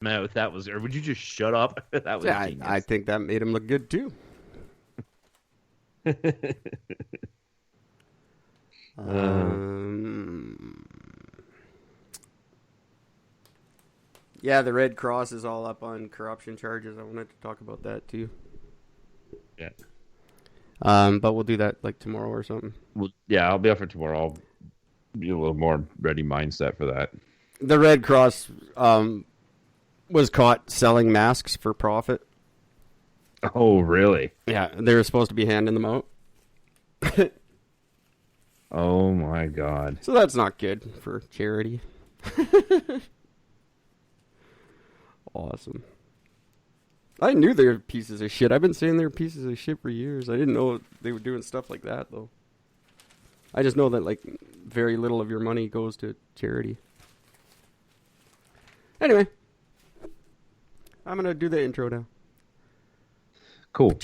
mouth. That was, or would you just shut up? That was genius. I think that made him look good too. Yeah, the Red Cross is all up on corruption charges. I wanted to talk about that too. Yeah. But we'll do that like tomorrow or something. Well, yeah, I'll be up for tomorrow. I'll be a little more ready mindset for that. The Red Cross was caught selling masks for profit. Oh, really? Yeah, they were supposed to be handing them out. Oh my God. So that's not good for charity. Awesome. I knew they were pieces of shit. I've been saying they're pieces of shit for years. I didn't know they were doing stuff like that, though. I just know that, like, very little of your money goes to charity. Anyway. I'm going to do the intro now. Cool.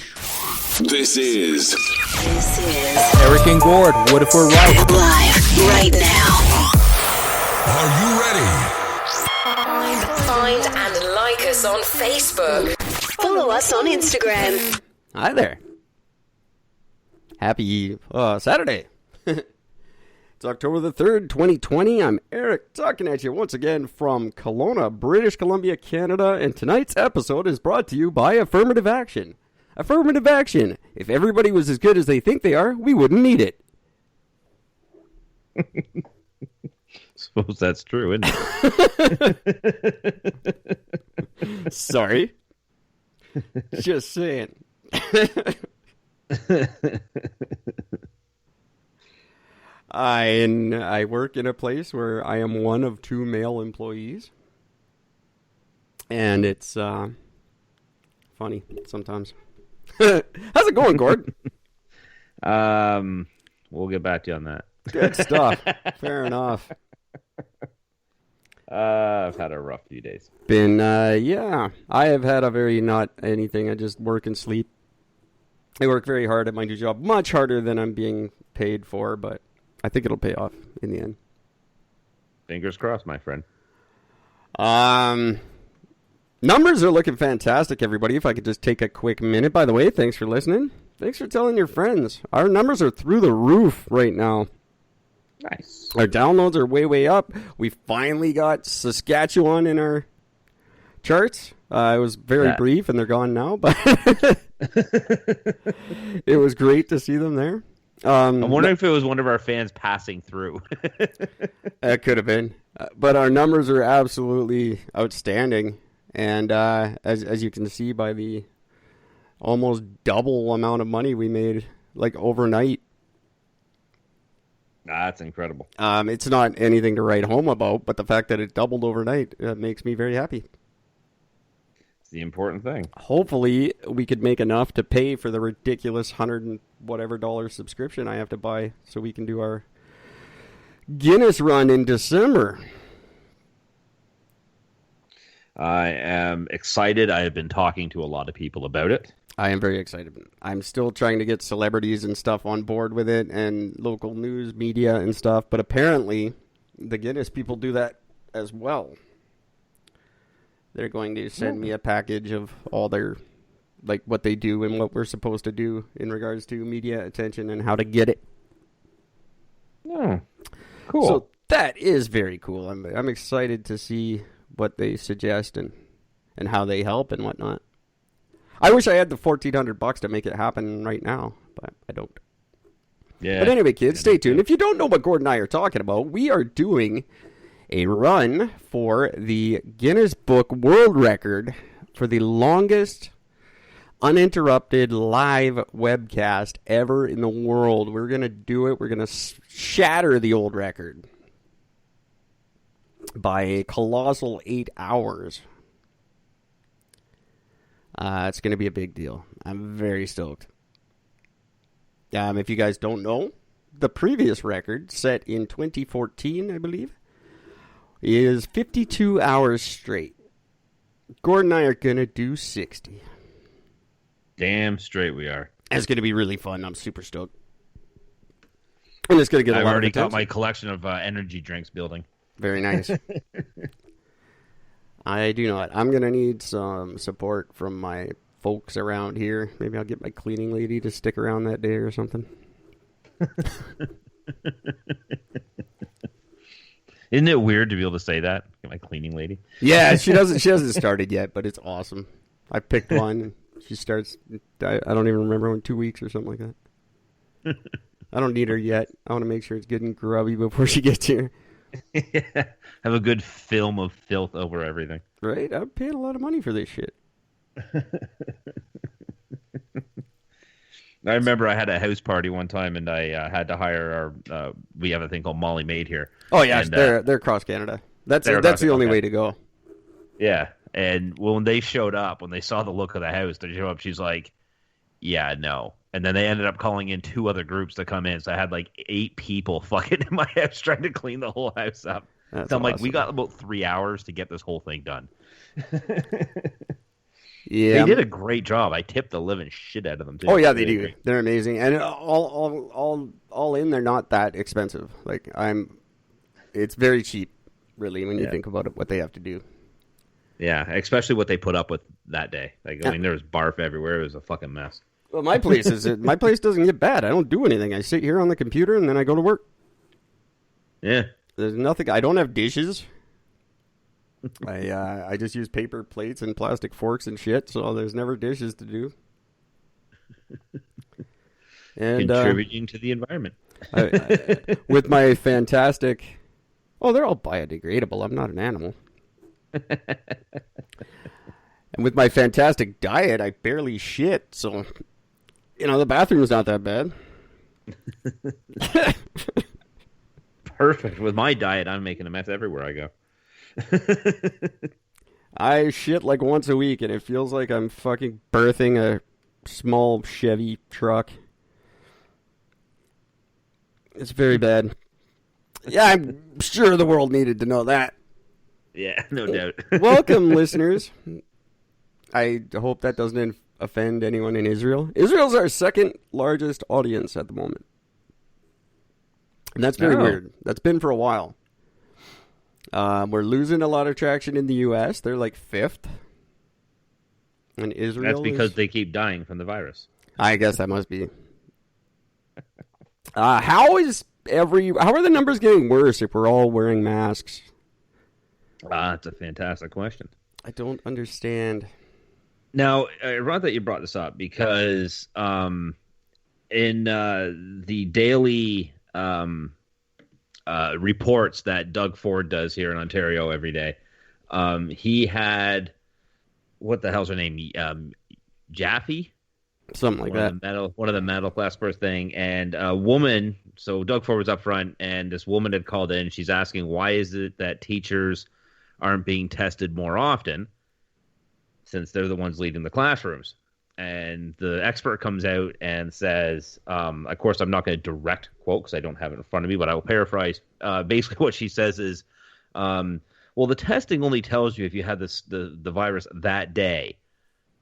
This is Eric and Gord. What if we're right? Live right now. Are You Ready? Find and like us on Facebook. Follow us on Instagram. Hi there. Happy Saturday. It's October the 3rd, 2020. I'm Eric, talking at you once again from Kelowna, British Columbia, Canada, and tonight's episode is brought to you by Affirmative Action. Affirmative Action. If everybody was as good as they think they are, we wouldn't need it. Suppose that's true, isn't it? Sorry. Just saying. I work in a place where I am one of 2 male employees. And it's funny sometimes. How's it going, Gord? We'll get back to you on that. Good stuff. Fair enough. I've had a rough few days. Yeah. I have had a very not anything. I just work and sleep. I work very hard at my new job. Much harder than I'm being paid for, but I think it'll pay off in the end. Fingers crossed, my friend. Numbers are looking fantastic, everybody. If I could just take a quick minute. By the way, thanks for listening. Thanks for telling your friends. Our numbers are through the roof right now. Nice. Our downloads are way, way up. We finally got Saskatchewan in our charts. It was very brief, and they're gone now, but it was great to see them there. I'm wondering if it was one of our fans passing through. It could have been. But our numbers are absolutely outstanding. And as you can see by the almost double amount of money we made, like overnight. That's incredible. It's not anything to write home about, but the fact that it doubled overnight makes me very happy. It's the important thing. Hopefully, we could make enough to pay for the ridiculous $100 and whatever subscription I have to buy so we can do our Guinness run in December. I am excited. I have been talking to a lot of people about it. I am very excited. I'm still trying to get celebrities and stuff on board with it and local news media and stuff, but apparently the Guinness people do that as well. They're going to send me a package of all their, like, what they do and what we're supposed to do in regards to media attention and how to get it. Oh, cool. So that is very cool. I'm excited to see what they suggest and how they help and whatnot. I wish I had the $1,400 to make it happen right now, but I don't. Yeah. But anyway, kids, stay tuned. If you don't know what Gord and I are talking about, we are doing a run for the Guinness Book World Record for the longest uninterrupted live webcast ever in the world. We're going to do it. We're going to shatter the old record by a colossal 8 hours. It's going to be a big deal. I'm very stoked. If you guys don't know, the previous record, set in 2014, I believe, is 52 hours straight. Gord and I are going to do 60. Damn straight we are. It's going to be really fun. I'm super stoked. And it's going to get a lot of attention. I've already got my collection of energy drinks building. Very nice. I do not. I'm going to need some support from my folks around here. Maybe I'll get my cleaning lady to stick around that day or something. Isn't it weird to be able to say that? Get my cleaning lady. Yeah, she hasn't started yet, but it's awesome. I picked one. And she starts. I don't even remember when 2 weeks or something like that. I don't need her yet. I want to make sure it's good and grubby before she gets here. Yeah. Have a good film of filth over everything. Right? I'm paying a lot of money for this shit. I remember I had a house party one time, and I had to hire our. We have a thing called Molly Maid here. Oh yeah, and, they're across Canada. That's the only way to go. Yeah, and when they showed up, when they saw the look of the house, they showed up. She's like, "Yeah, no." And then they ended up calling in 2 other groups to come in. So I had like 8 people fucking in my house trying to clean the whole house up. That's so I'm like, awesome. we got about 3 hours to get this whole thing done. Yeah, They did a great job. I tipped the living shit out of them too. Oh yeah, they Really do. great. They're amazing, and all in, they're not that expensive. Like it's very cheap, really, when you think about it, what they have to do. Yeah, especially what they put up with that day. Like, I mean, there was barf everywhere. It was a fucking mess. Well, my place doesn't get bad. I don't do anything. I sit here on the computer and then I go to work. Yeah. There's nothing. I don't have dishes. I just use paper plates and plastic forks and shit. So there's never dishes to do. And contributing to the environment. With my fantastic. Oh, they're all biodegradable. I'm not an animal. And with my fantastic diet, I barely shit. So, the bathroom's not that bad. Perfect. With my diet, I'm making a mess everywhere I go. I shit like once a week, and it feels like I'm fucking birthing a small Chevy truck. It's very bad. Yeah, I'm sure the world needed to know that. Yeah, no doubt. Welcome, listeners. I hope that doesn't offend anyone in Israel. Israel's our second largest audience at the moment. And that's very weird. That's been for a while. We're losing a lot of traction in the U.S. They're like 5th. And Israel That's because they keep dying from the virus. I guess that must be. How are the numbers getting worse if we're all wearing masks? That's a fantastic question. I don't understand. Now, ironic that you brought this up because in the daily reports that Doug Ford does here in Ontario every day, he had, what the hell's her name? Jaffe? Something like that. One of the metal class first thing, and a woman. So Doug Ford was up front, and this woman had called in. She's asking, why is it that teachers aren't being tested more often, since they're the ones leading the classrooms? And the expert comes out and says, of course, I'm not going to direct quote because I don't have it in front of me, but I will paraphrase. Basically, what she says is, well, the testing only tells you if you had the virus that day.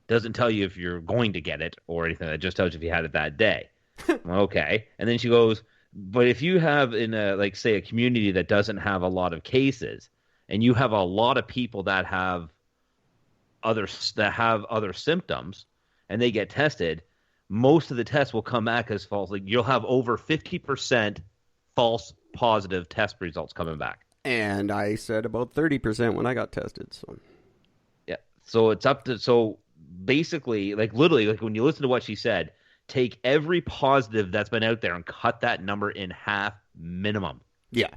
Doesn't tell you if you're going to get it or anything. It just tells you if you had it that day. Okay. And then she goes, but if you have in say a community that doesn't have a lot of cases, and you have a lot of people that have other symptoms, and they get tested, most of the tests will come back as false. Like, you'll have over 50% false positive test results coming back. And I said about 30% when I got tested. So yeah, so it's up to basically, literally, when you listen to what she said, take every positive that's been out there and cut that number in half minimum. Yeah,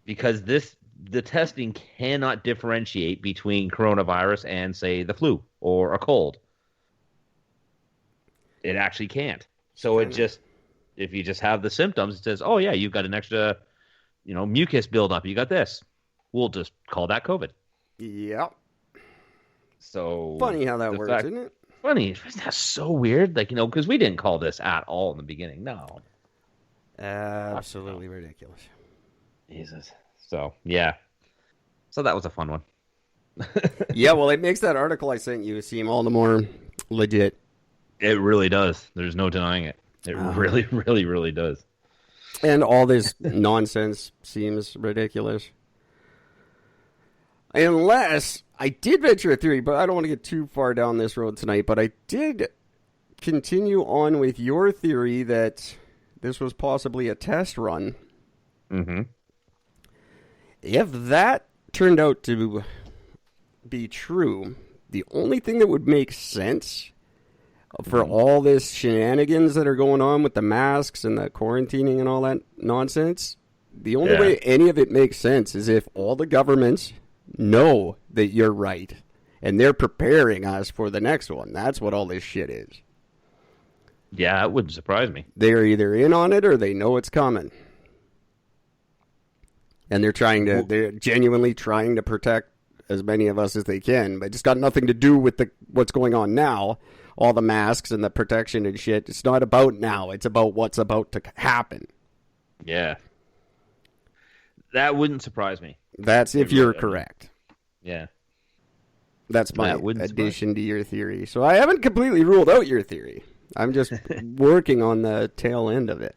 because the testing cannot differentiate between coronavirus and, say, the flu or a cold. It actually can't. So it just, if you just have the symptoms, it says, oh yeah, you've got an extra, mucus buildup. You got this. We'll just call that COVID. Yep. So funny how that works, isn't it? Funny. That's so weird. Because we didn't call this at all in the beginning. No. Absolutely ridiculous. Jesus. So, yeah. So that was a fun one. Yeah, well, it makes that article I sent you seem all the more legit. It really does. There's no denying it. It really, really, really does. And all this nonsense seems ridiculous. Unless I did venture a theory, but I don't want to get too far down this road tonight, but I did continue on with your theory that this was possibly a test run. Mm-hmm. If that turned out to be true, the only thing that would make sense for all this shenanigans that are going on with the masks and the quarantining and all that nonsense, the only way any of it makes sense is if all the governments know that you're right and they're preparing us for the next one. That's what all this shit is. Yeah, it wouldn't surprise me. They're either in on it or they know it's coming. And they're genuinely trying to protect as many of us as they can, but it's got nothing to do with what's going on now. All the masks and the protection and shit. It's not about now. It's about what's about to happen. Yeah. That wouldn't surprise me. That's if you're correct. Yeah. That's my addition to your theory. So I haven't completely ruled out your theory. I'm just working on the tail end of it.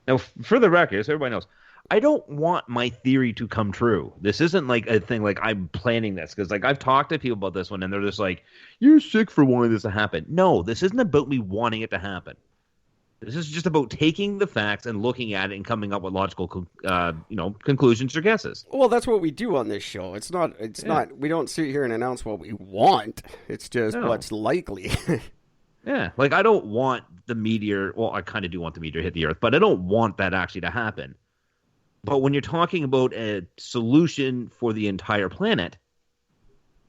Now, for the record, so everybody knows, I don't want my theory to come true. This isn't like a thing like I'm planning this, because like I've talked to people about this one and they're just like, you're sick for wanting this to happen. No, this isn't about me wanting it to happen. This is just about taking the facts and looking at it and coming up with logical conclusions or guesses. Well, that's what we do on this show. It's not we don't sit here and announce what we want. It's just what's likely. Yeah, like I don't want the meteor, well, I kind of do want the meteor to hit the Earth, but I don't want that actually to happen. But when you're talking about a solution for the entire planet,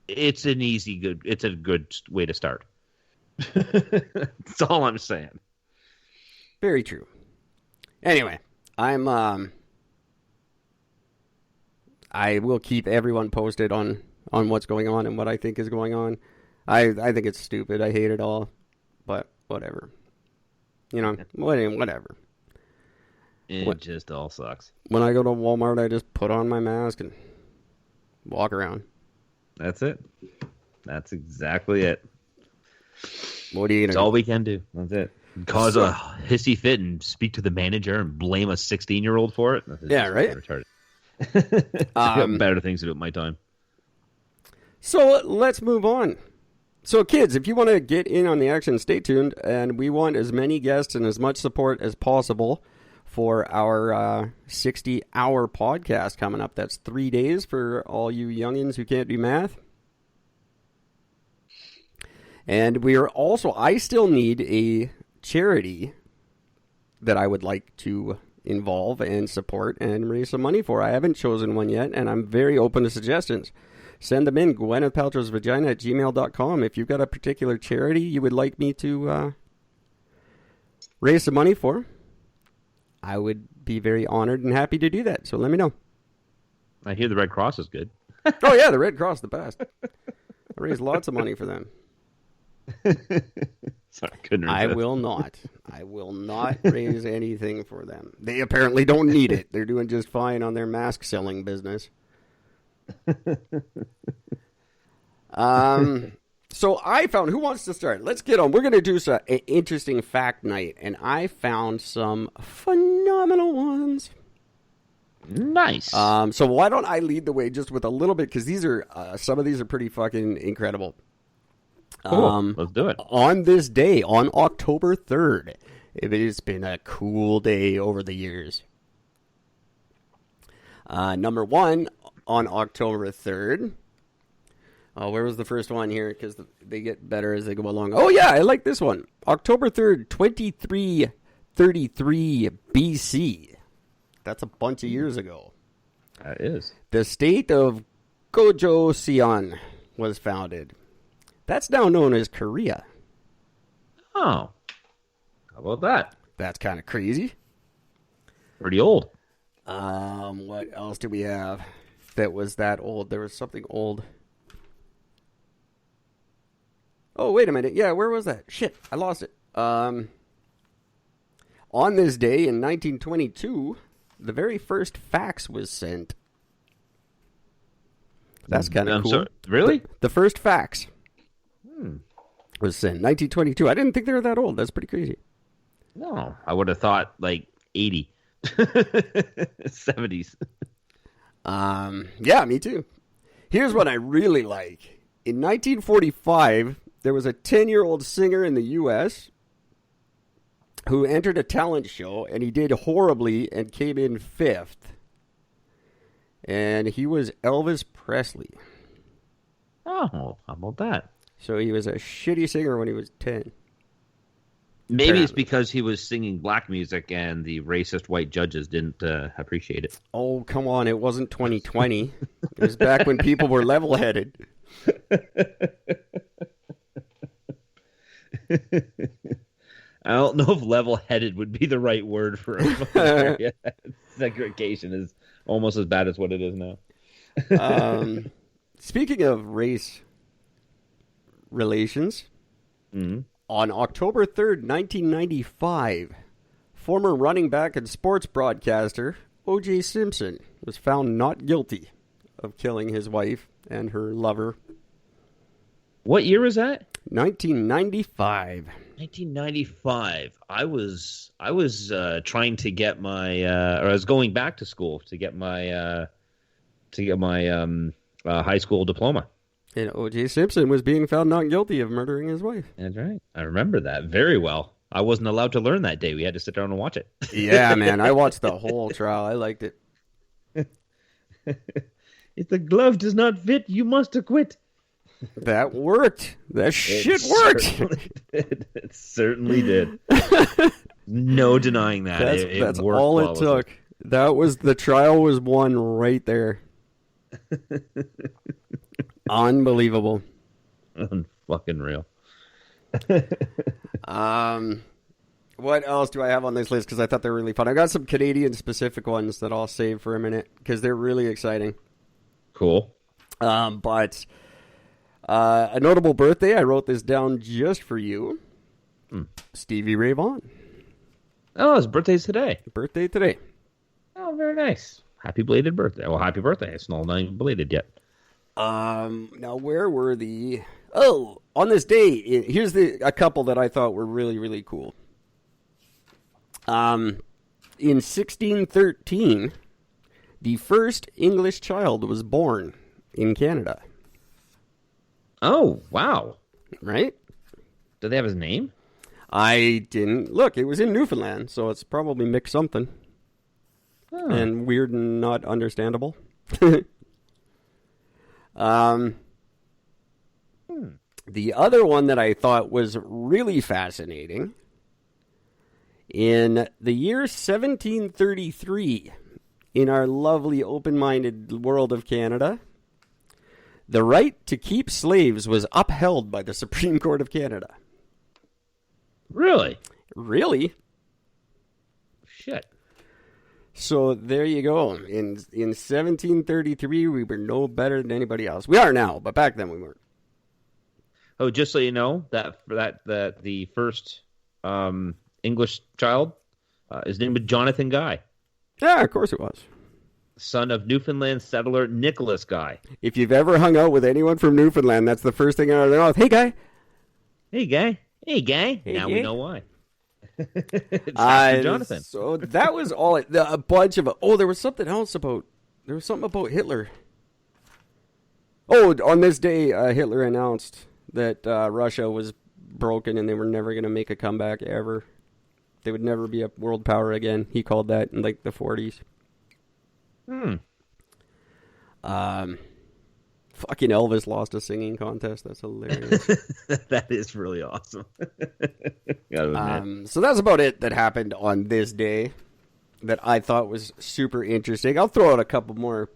it's a good way to start. That's all I'm saying. Very true. Anyway, I will keep everyone posted on what's going on and what I think is going on. I think it's stupid. I hate it all, but whatever. Whatever. It just all sucks. When I go to Walmart, I just put on my mask and walk around. That's it. That's exactly it. What are you That's all we can do. That's it. Cause a hissy fit and speak to the manager and blame a 16-year-old for it. Yeah, right? Retarded. I got better things to do at my time. So let's move on. So kids, if you want to get in on the action, stay tuned. And we want as many guests and as much support as possible for our 60-hour podcast coming up. That's 3 days for all you youngins who can't do math. And we are also, I still need a charity that I would like to involve and support and raise some money for. I haven't chosen one yet, and I'm very open to suggestions. Send them in, gwynethpaltrowsvagina@gmail.com. If you've got a particular charity you would like me to raise some money for, I would be very honored and happy to do that. So let me know. I hear the Red Cross is good. Oh, yeah, the Red Cross, the best. I raise lots of money for them. Sorry, couldn't resist. I will not. I will not raise anything for them. They apparently don't need it. They're doing just fine on their mask selling business. So I found, who wants to start? Let's get on. We're going to do some interesting fact night, and I found some phenomenal ones. Nice. So why don't I lead the way just with a little bit, because these are some of these are pretty fucking incredible. Cool. Let's do it. On this day, on October 3rd, it has been a cool day over the years. Number one, on October 3rd. Where was the first one here? Because they get better as they go along. Oh, yeah, I like this one. October 3rd, 2333 BC. That's a bunch of years ago. That is. The state of Gojoseon was founded. That's now known as Korea. Oh. How about that? That's kind of crazy. Pretty old. What else do we have that was that old? There was something old. Oh, wait a minute. Yeah, where was that? Shit, I lost it. On this day in 1922, the very first fax was sent. That's kind of cool. Sorry, really? The first fax was sent 1922. I didn't think they were that old. That's pretty crazy. No, I would have thought like 80. 70s. Yeah, me too. Here's what I really like. In 1945, there was a 10-year-old singer in the U.S. who entered a talent show, and he did horribly and came in 5th. And he was Elvis Presley. Oh, how about that? So he was a shitty singer when he was 10. Maybe Apparently. it's because he was singing black music and the racist white judges didn't appreciate it. Oh, come on. It wasn't 2020. It was back when people were level-headed. I don't know if level-headed would be the right word for it. Segregation is almost as bad as what it is now. Speaking of race relations, on October 3rd, 1995, former running back and sports broadcaster O.J. Simpson was found not guilty of killing his wife and her lover. What year was that? 1995. 1995. I was trying to get my or I was going back to school to get my high school diploma. And O.J. Simpson was being found not guilty of murdering his wife. That's right. I remember that very well. I wasn't allowed to learn that day. We had to sit down and watch it. Yeah, man. I watched the whole trial. I liked it. If the glove does not fit, you must acquit. That worked. That shit worked. It certainly did. No denying that. That's worked all it flawlessly. took. That was the trial was won right there. Unbelievable. Fucking real. What else do I have on this list? Because I thought they were really fun. I got some Canadian specific ones that I'll save for a minute because they're really exciting. Cool. But a notable birthday, I wrote this down just for you. Stevie Ray Vaughan. Oh, his birthday's today. Birthday today. Oh, very nice. Happy belated birthday. Well, happy birthday. It's not even belated yet. Now where were the... Oh, on this day, here's a couple that I thought were really, really cool. In 1613, the first English child was born in Canada. Oh, wow. Right? Do they have his name? I didn't look. It was in Newfoundland, so it's probably mixed something. Oh. And weird and not understandable. The other one that I thought was really fascinating, in the year 1733, in our lovely open-minded world of Canada, the right to keep slaves was upheld by the Supreme Court of Canada. Really? Really? Shit. So there you go. In 1733, we were no better than anybody else. We are now, but back then we weren't. Oh, just so you know, that the first English child, his name was Jonathan Guy. Yeah, of course it was. Son of Newfoundland settler Nicholas Guy. If you've ever hung out with anyone from Newfoundland, that's the first thing out of their mouth. Hey, guy. Hey, Guy. Hey, Guy. Hey, now Guy. we know why. It's after Jonathan. So that was all. A bunch of. Oh, there was something else about. There was something about Hitler. Oh, on this day, Hitler announced that Russia was broken and they were never going to make a comeback ever. They would never be a world power again. He called that in like the 40s. Fucking Elvis lost a singing contest. That's hilarious. That is really awesome. Gotta admit. So that's about it that happened on this day that I thought was super interesting. I'll throw out a couple more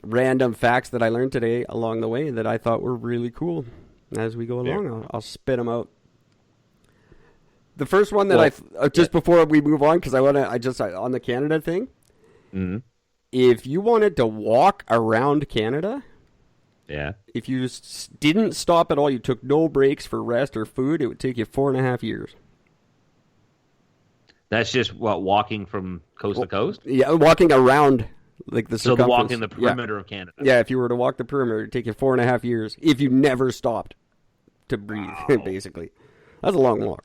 random facts that I learned today along the way that I thought were really cool. As we go along, I'll spit them out. The first one that before we move on, because on the Canada thing, if you wanted to walk around Canada, if you didn't stop at all, you took no breaks for rest or food, it would take you 4.5 years. That's just walking from coast to coast? Yeah, walking around like the circumference. So walking the perimeter of Canada. Yeah, if you were to walk the perimeter, it'd take you 4.5 years if you never stopped to breathe, basically. That's a long walk.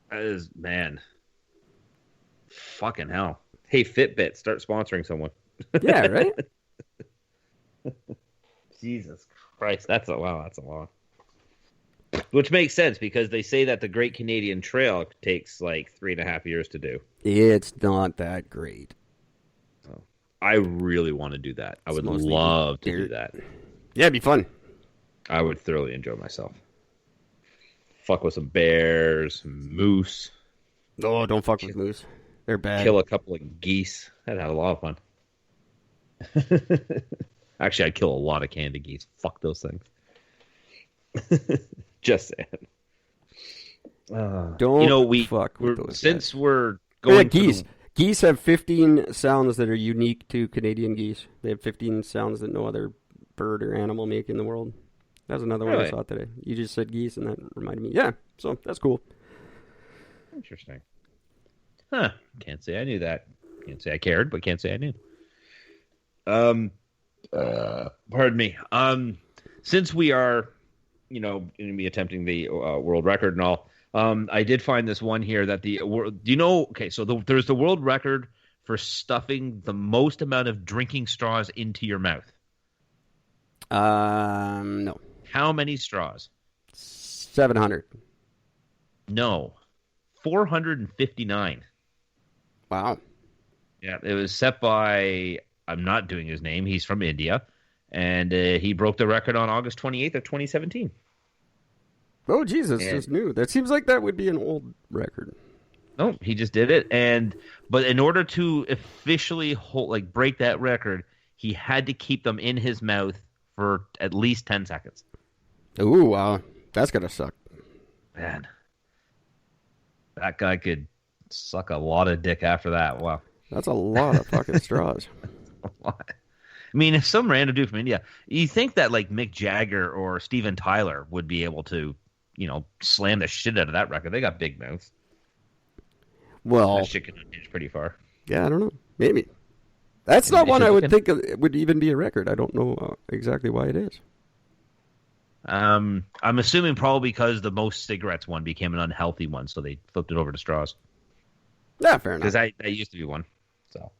That is, man. Fucking hell. Hey, Fitbit, start sponsoring someone. Yeah, right? Jesus Christ, that's a lot. Which makes sense because they say that the Great Canadian Trail takes like 3.5 years to do. It's not that great. I really want to do that. I would love to do that. Yeah, it'd be fun. I would thoroughly enjoy myself. Fuck with some bears, moose. Oh, don't fuck with moose. They're bad. Kill a couple of geese. That'd have a lot of fun. Actually, I'd kill a lot of candy geese. Fuck those things. Just saying. Don't fuck with those since guys. We're going geese. Geese have 15 sounds that are unique to Canadian geese. They have 15 sounds that no other bird or animal make in the world. That was another one I saw today. You just said geese, and that reminded me. Yeah, so that's cool. Interesting. Huh. Can't say I knew that. Can't say I cared, but can't say I knew. Pardon me. Since we are, going to be attempting the world record and all, I did find this one here that there's the world record for stuffing the most amount of drinking straws into your mouth. No. How many straws? 700. No. 459. Wow. Yeah, it was set by, I'm not doing his name, he's from India, and he broke the record on August 28th of 2017. Oh, Jesus, it's new. That seems like that would be an old record. No, he just did it, but in order to officially break that record, he had to keep them in his mouth for at least 10 seconds. Ooh, wow. That's going to suck. Man. That guy could suck a lot of dick after that. Wow. That's a lot of fucking straws. A lot. I mean, if some random dude from India, you think that like Mick Jagger or Steven Tyler would be able to, slam the shit out of that record. They got big mouths. Well, that shit can unhinge pretty far. Yeah, I don't know. Maybe. That's not one I would think it would even be a record. I don't know exactly why it is. I'm assuming probably because the most cigarettes one became an unhealthy one, so they flipped it over to straws. Yeah, fair enough. Because that used to be one. So,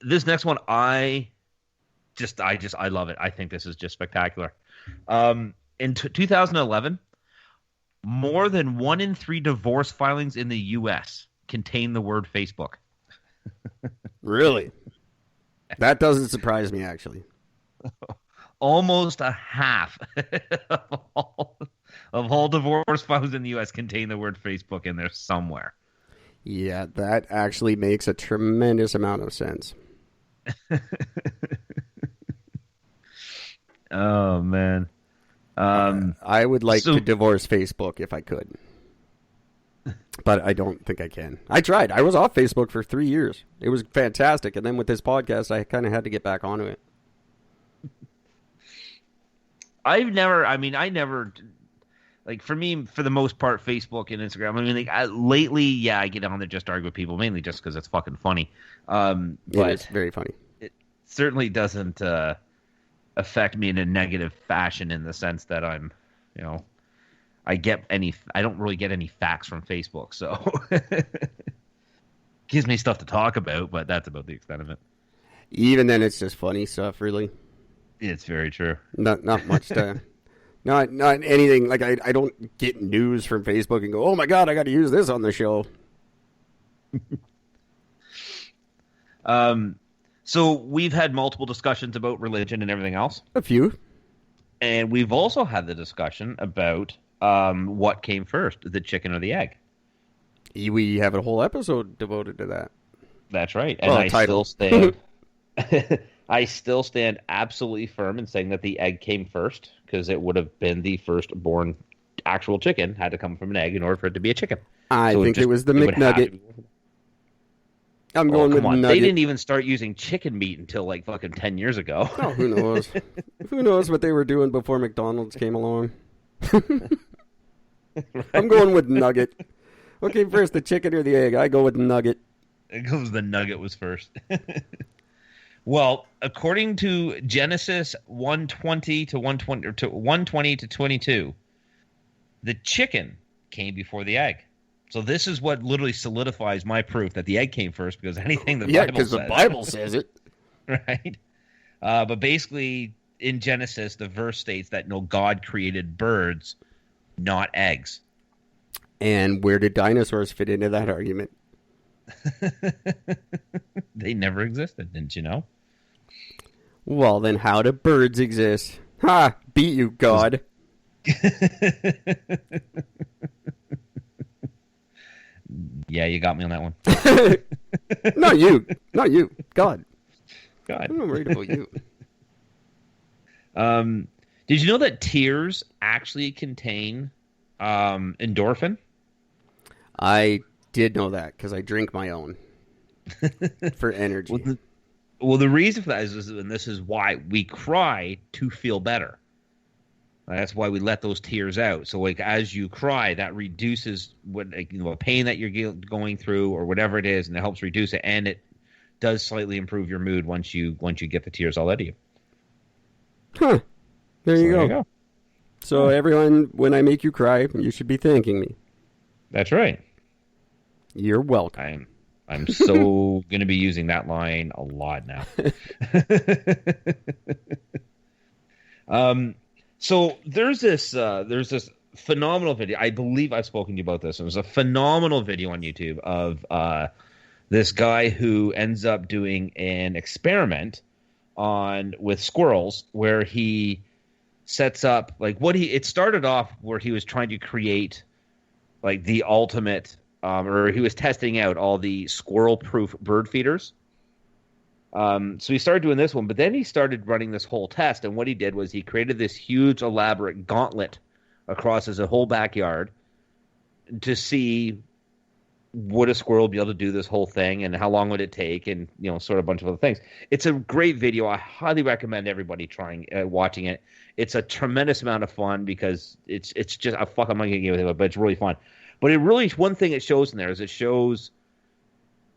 this next one, I love it. I think this is just spectacular. In 2011, more than 1 in 3 divorce filings in the U.S. contain the word Facebook. Really? That doesn't surprise me, actually. Almost a half of all divorce filings in the U.S. contain the word Facebook in there somewhere. Yeah, that actually makes a tremendous amount of sense. Oh, man. I would like to divorce Facebook if I could. But I don't think I can. I tried. I was off Facebook for 3 years. It was fantastic. And then with this podcast, I kind of had to get back onto it. I never, like for me, for the most part, Facebook and Instagram, lately, I get on there just to argue with people, mainly just because it's fucking funny. But it's very funny. It certainly doesn't affect me in a negative fashion in the sense that I'm, I don't really get any facts from Facebook, so gives me stuff to talk about, but that's about the extent of it. Even then, it's just funny stuff, really. It's very true. Not much to, not anything. Like I don't get news from Facebook and go, oh my God, I got to use this on the show. So we've had multiple discussions about religion and everything else. A few. And we've also had the discussion about what came first, the chicken or the egg. We have a whole episode devoted to that. That's right. And still stand I still stand absolutely firm in saying that the egg came first, because it would have been the first born actual chicken had to come from an egg in order for it to be a chicken. I think it was the McNugget. I'm going with Nugget. They didn't even start using chicken meat until like fucking 10 years ago. Oh, who knows? Who knows what they were doing before McDonald's came along? Right. I'm going with Nugget. Okay, first the chicken or the egg? I go with Nugget. It goes the Nugget was first. Well, according to Genesis 1:20 to 1:20 to 1:20 to 22, the chicken came before the egg. So this is what literally solidifies my proof that the egg came first, because anything the Bible says. because the Bible says it. right? But basically, in Genesis, the verse states that God created birds, not eggs. And where did dinosaurs fit into that argument? They never existed, didn't you know? Well, then how do birds exist? Ha! Beat you, God. Yeah, you got me on that one. Not you. Not you. God. God. I'm not worried about you. Did you know that tears actually contain endorphin? I did know that because I drink my own for energy. Well, the reason for that is, and this is why we cry to feel better. That's why we let those tears out. So, like, as you cry, that reduces a pain that you're going through or whatever it is, and it helps reduce it, and it does slightly improve your mood once you get the tears all out of you. Huh. There you go. So, everyone, when I make you cry, you should be thanking me. That's right. You're welcome. I'm so going to be using that line a lot now. So there's this phenomenal video. I believe I've spoken to you about this. It was a phenomenal video on YouTube of this guy who ends up doing an experiment with squirrels where he sets up it started off where he was trying to create like the ultimate or he was testing out all the squirrel-proof bird feeders. So he started doing this one, but then he started running this whole test, and what he did was he created this huge, elaborate gauntlet across his whole backyard to see would a squirrel be able to do this whole thing, and how long would it take, and sort of a bunch of other things. It's a great video. I highly recommend everybody watching it. It's a tremendous amount of fun because it's just I'm not going to give it, but it's really fun. But one thing it shows in there is it shows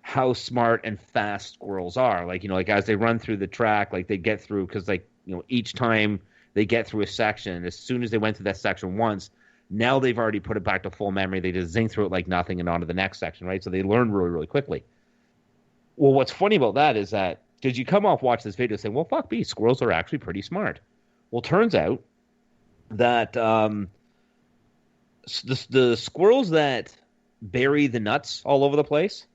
how smart and fast squirrels are. Like as they run through the track, like they get through, because each time they get through a section, as soon as they went through that section once, now they've already put it back to full memory. They just zing through it like nothing and on to the next section, right? So they learn really, really quickly. Well, what's funny about that is that, because you come off watch this video saying, well, fuck me, squirrels are actually pretty smart. Well, turns out that the squirrels that bury the nuts all over the place,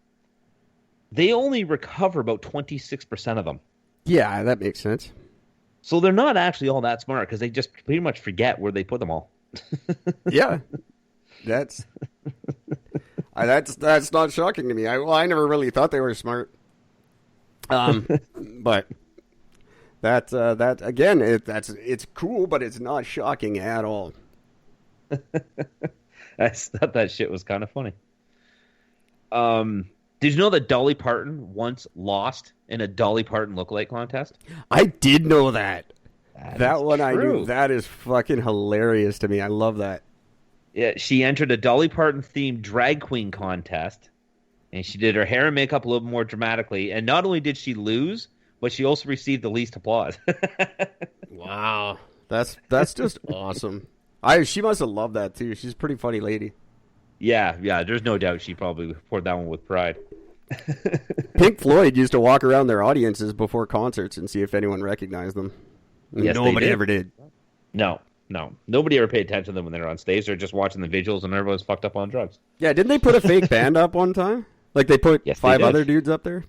they only recover about 26% of them. Yeah, that makes sense. So they're not actually all that smart because they just pretty much forget where they put them all. Yeah, that's not shocking to me. I never really thought they were smart. But that again, it's cool, but it's not shocking at all. I thought that shit was kind of funny. Did you know that Dolly Parton once lost in a Dolly Parton lookalike contest? I did know that. That one true. I knew. That is fucking hilarious to me. I love that. Yeah, she entered a Dolly Parton themed drag queen contest, and she did her hair and makeup a little more dramatically. And not only did she lose, but she also received the least applause. Wow, that's just awesome. She must have loved that too. She's a pretty funny lady. Yeah. There's no doubt she probably poured that one with pride. Pink Floyd used to walk around their audiences before concerts and see if anyone recognized them. Yes, nobody ever did. No. Nobody ever paid attention to them when they were on stage. They're just watching the visuals, and everyone's fucked up on drugs. Yeah, didn't they put a fake band up one time? Like they put five other dudes up there?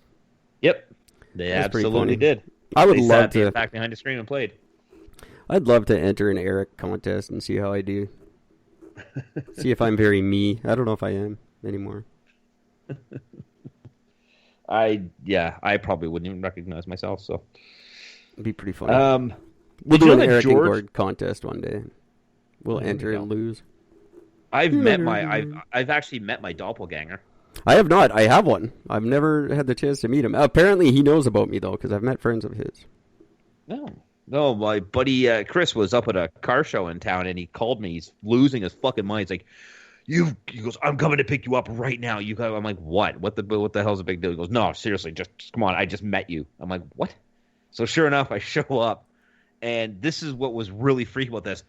Yep. They absolutely did. I would love to back behind the screen and played. I'd love to enter an Eric contest and see how I do. See if I'm very me. I don't know if I am anymore. I probably wouldn't even recognize myself, so it'd be pretty funny. We'll do an Eric and Gord contest one day. We'll enter and lose. I've actually met my doppelganger. I have not. I have one. I've never had the chance to meet him. Apparently, he knows about me though, because I've met friends of his. No, my buddy Chris was up at a car show in town, and he called me. He's losing his fucking mind. He's like, he goes, I'm coming to pick you up right now. I'm like, what? What the hell's a big deal? He goes, no, seriously, just come on. I just met you. I'm like, what? So sure enough, I show up, and this is what was really freaky about this.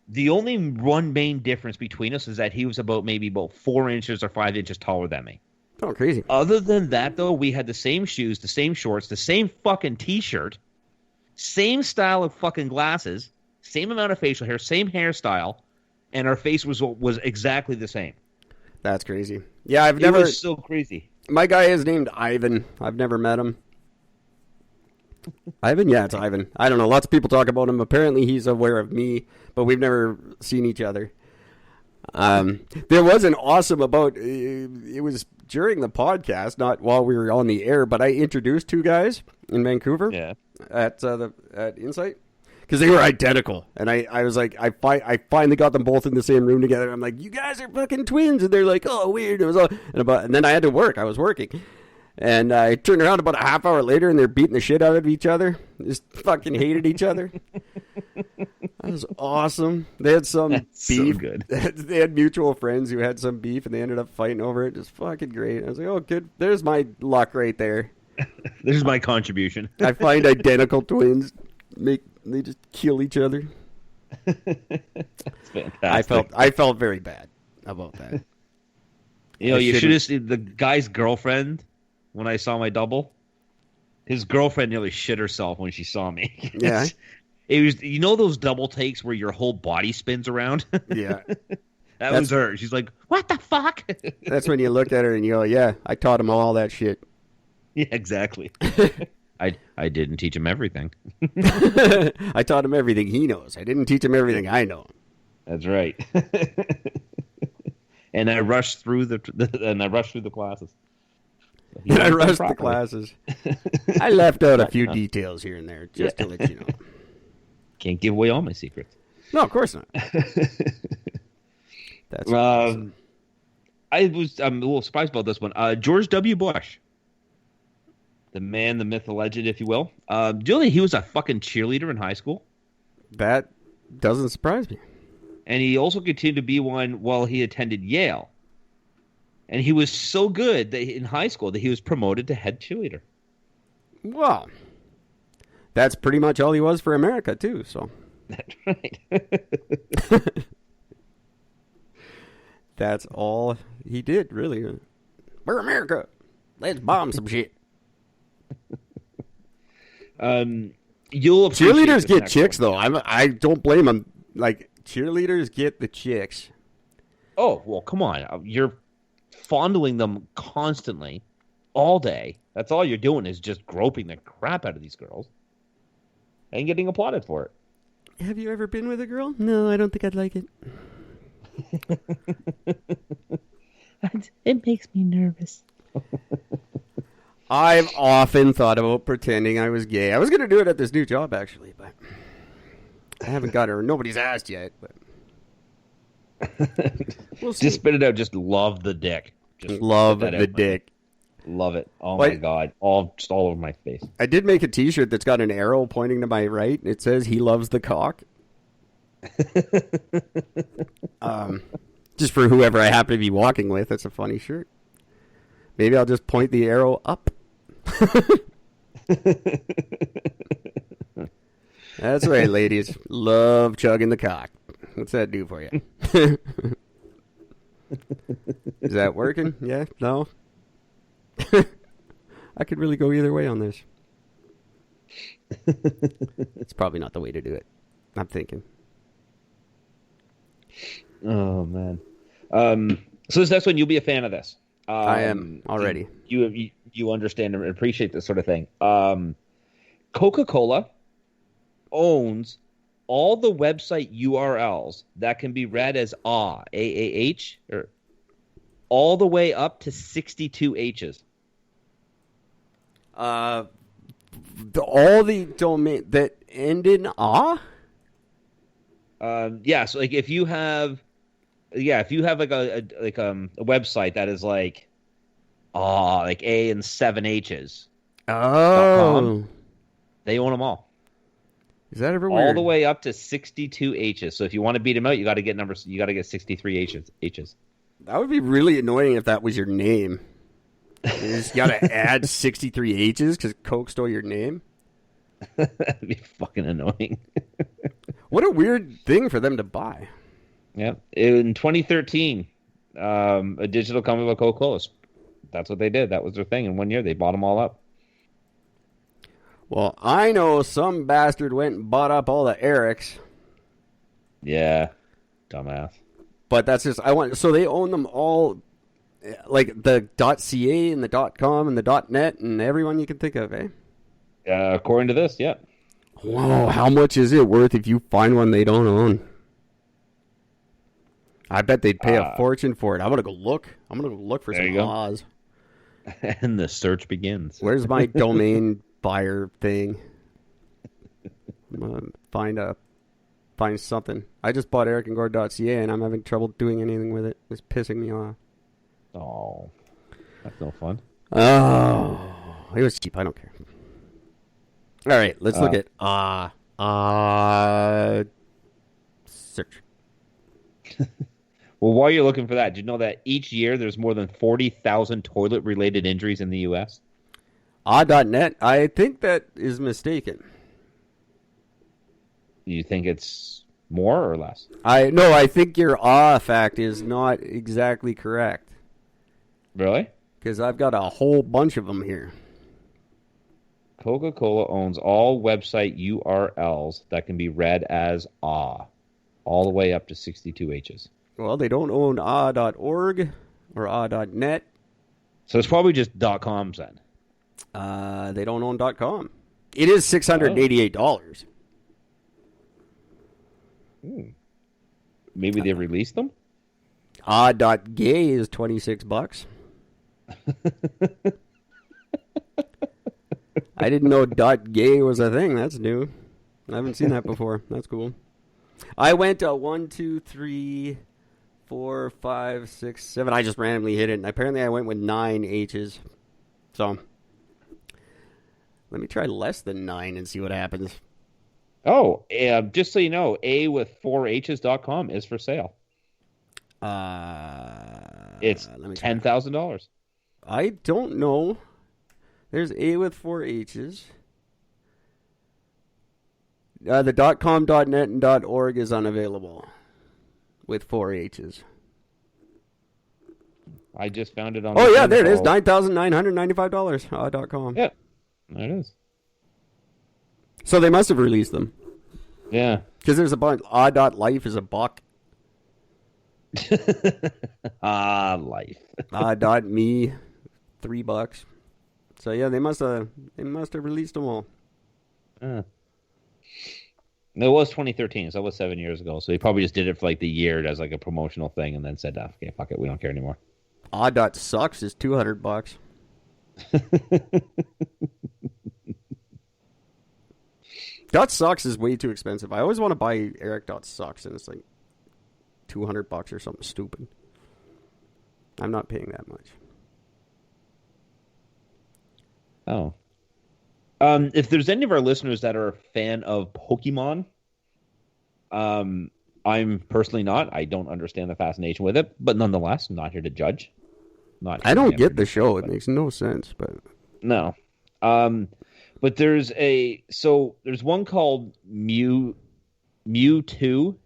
The only one main difference between us is that he was maybe about 4 inches or 5 inches taller than me. Oh, crazy. Other than that, though, we had the same shoes, the same shorts, the same fucking T-shirt, same style of fucking glasses, same amount of facial hair, same hairstyle, and our face was exactly the same. That's crazy. Yeah, It was so crazy. My guy is named Ivan. I've never met him. Ivan? Yeah, it's Ivan. I don't know. Lots of people talk about him. Apparently, he's aware of me, but we've never seen each other. There was an awesome it was during the podcast, not while we were on the air, but I introduced two guys in Vancouver at Insight because they were identical. And I was like, I finally got them both in the same room together. I'm like, you guys are fucking twins. And they're like, oh, weird. And then I had to work. I was working. And I turned around about a half hour later, and they're beating the shit out of each other. Just fucking hated each other. That was awesome. They had some beef. So good. They had mutual friends who had some beef, and they ended up fighting over it. Just fucking great. I was like, oh, good. There's my luck right there. There's my contribution. I find identical twins. They just kill each other. That's fantastic. I felt very bad about that. You should have seen the guy's girlfriend. When I saw my double, his girlfriend nearly shit herself when she saw me. Yeah. It was, those double takes where your whole body spins around? Yeah. That was her. She's like, what the fuck? That's when you look at her and you go, yeah, I taught him all that shit. Yeah, exactly. I didn't teach him everything. I taught him everything he knows. I didn't teach him everything I know. That's right. And I rushed through the classes. I rushed the classes. I left out a few details here and there just to let you know. Can't give away all my secrets. No, of course not. That's awesome. I'm a little surprised about this one. George W. Bush, the man, the myth, the legend, if you will. Julie, he was a fucking cheerleader in high school. That doesn't surprise me. And he also continued to be one while he attended Yale. And he was so good that in high school that he was promoted to head cheerleader. Well, that's pretty much all he was for America, too. So that's right. That's all he did, really. We're America. Let's bomb some shit. You'll cheerleaders get chicks, though. I don't blame them. Like, cheerleaders get the chicks. Oh, well, come on. You're fondling them constantly all day. That's all you're doing is just groping the crap out of these girls and getting applauded for it. Have you ever been with a girl? No, I don't think I'd like it. It makes me nervous. I've often thought about pretending I was gay. I was going to do it at this new job, actually, but I haven't got her. Nobody's asked yet, but we'll see. Just spit it out. Just love the dick. Just love the dick. Love it. Oh my God. Just all over my face. I did make a t-shirt that's got an arrow pointing to my right. It says he loves the cock. Just for whoever I happen to be walking with. That's a funny shirt. Maybe I'll just point the arrow up. That's right, ladies. Love chugging the cock. What's that do for you? Is that working? Yeah? No? I could really go either way on this. It's probably not the way to do it. I'm thinking. Oh, man. So this next one, you'll be a fan of this. I am already. You understand and appreciate this sort of thing. Coca-Cola owns all the website URLs that can be read as A-A-H, or all the way up to 62 H's. All the domain that end in ah? Yeah, so like if you have like a website that is like A and 7 H's. Oh. They own them all. Is that ever weird? All the way up to 62 H's. So if you want to beat them out, you got to get numbers. You got to get 63 H's. That would be really annoying if that was your name. You just got to add 63 H's because Coke stole your name. That'd be fucking annoying. What a weird thing for them to buy. Yeah. In 2013, a digital company called Coca-Cola That's what they did. That was their thing. In 1 year, they bought them all up. Well, I know some bastard went and bought up all the Erics. Yeah, dumbass. But that's just so they own them all, like the .ca and the .com and the .net and everyone you can think of, eh? According to this, yeah. Whoa, how much is it worth if you find one they don't own? I bet they'd pay a fortune for it. I'm gonna go look. I'm gonna go look for some Oz. And the search begins. Where's my domain buyer thing? I'm gonna find something. I just bought ericandgord.ca and I'm having trouble doing anything with it. It's pissing me off. Oh, that's no fun. Oh, it was cheap. I don't care. All right, let's look at search. Well, while you're looking for that, did you know that each year there's more than 40,000 toilet-related injuries in the U.S.? Ah.net, I think that is mistaken. You think it's more or less? I think your fact is not exactly correct. Really? Because I've got a whole bunch of them here. Coca-Cola owns all website URLs that can be read as all the way up to 62 H's. Well, they don't own .org or .net. So it's probably just .coms then. They don't own .com. It is $688. Maybe they released them? .gay is $26. I didn't know .gay was a thing. That's new. I haven't seen that before. That's cool. I went 1, 2, 3, 4, 5, 6, 7. I just randomly hit it, and apparently I went with 9 H's. So let me try less than 9 and see what happens. Oh, just so you know, A with 4 H's.com is for sale. It's $10,000. I don't know. There's A with 4 H's. The .com, .net, and .org is unavailable with 4 H's. I just found it on. Oh yeah, there it is. $9,995. .com. Yeah, there it is. So they must have released them. Yeah, because there's a bunch. .life is $1. Life. .me, $3. So yeah, they must have released them all. It was 2013, so it was 7 years ago. So he probably just did it for like the year as like a promotional thing, and then said, "Okay, fuck it, we don't care anymore." Sucks is $200. .sucks is way too expensive. I always want to buy Eric.sucks, and it's like $200 or something stupid. I'm not paying that much. Oh. If there's any of our listeners that are a fan of Pokemon, I'm personally not. I don't understand the fascination with it, but nonetheless, I'm not here to judge. I don't get the show. It makes no sense, but no. But there's one called Mewtwo,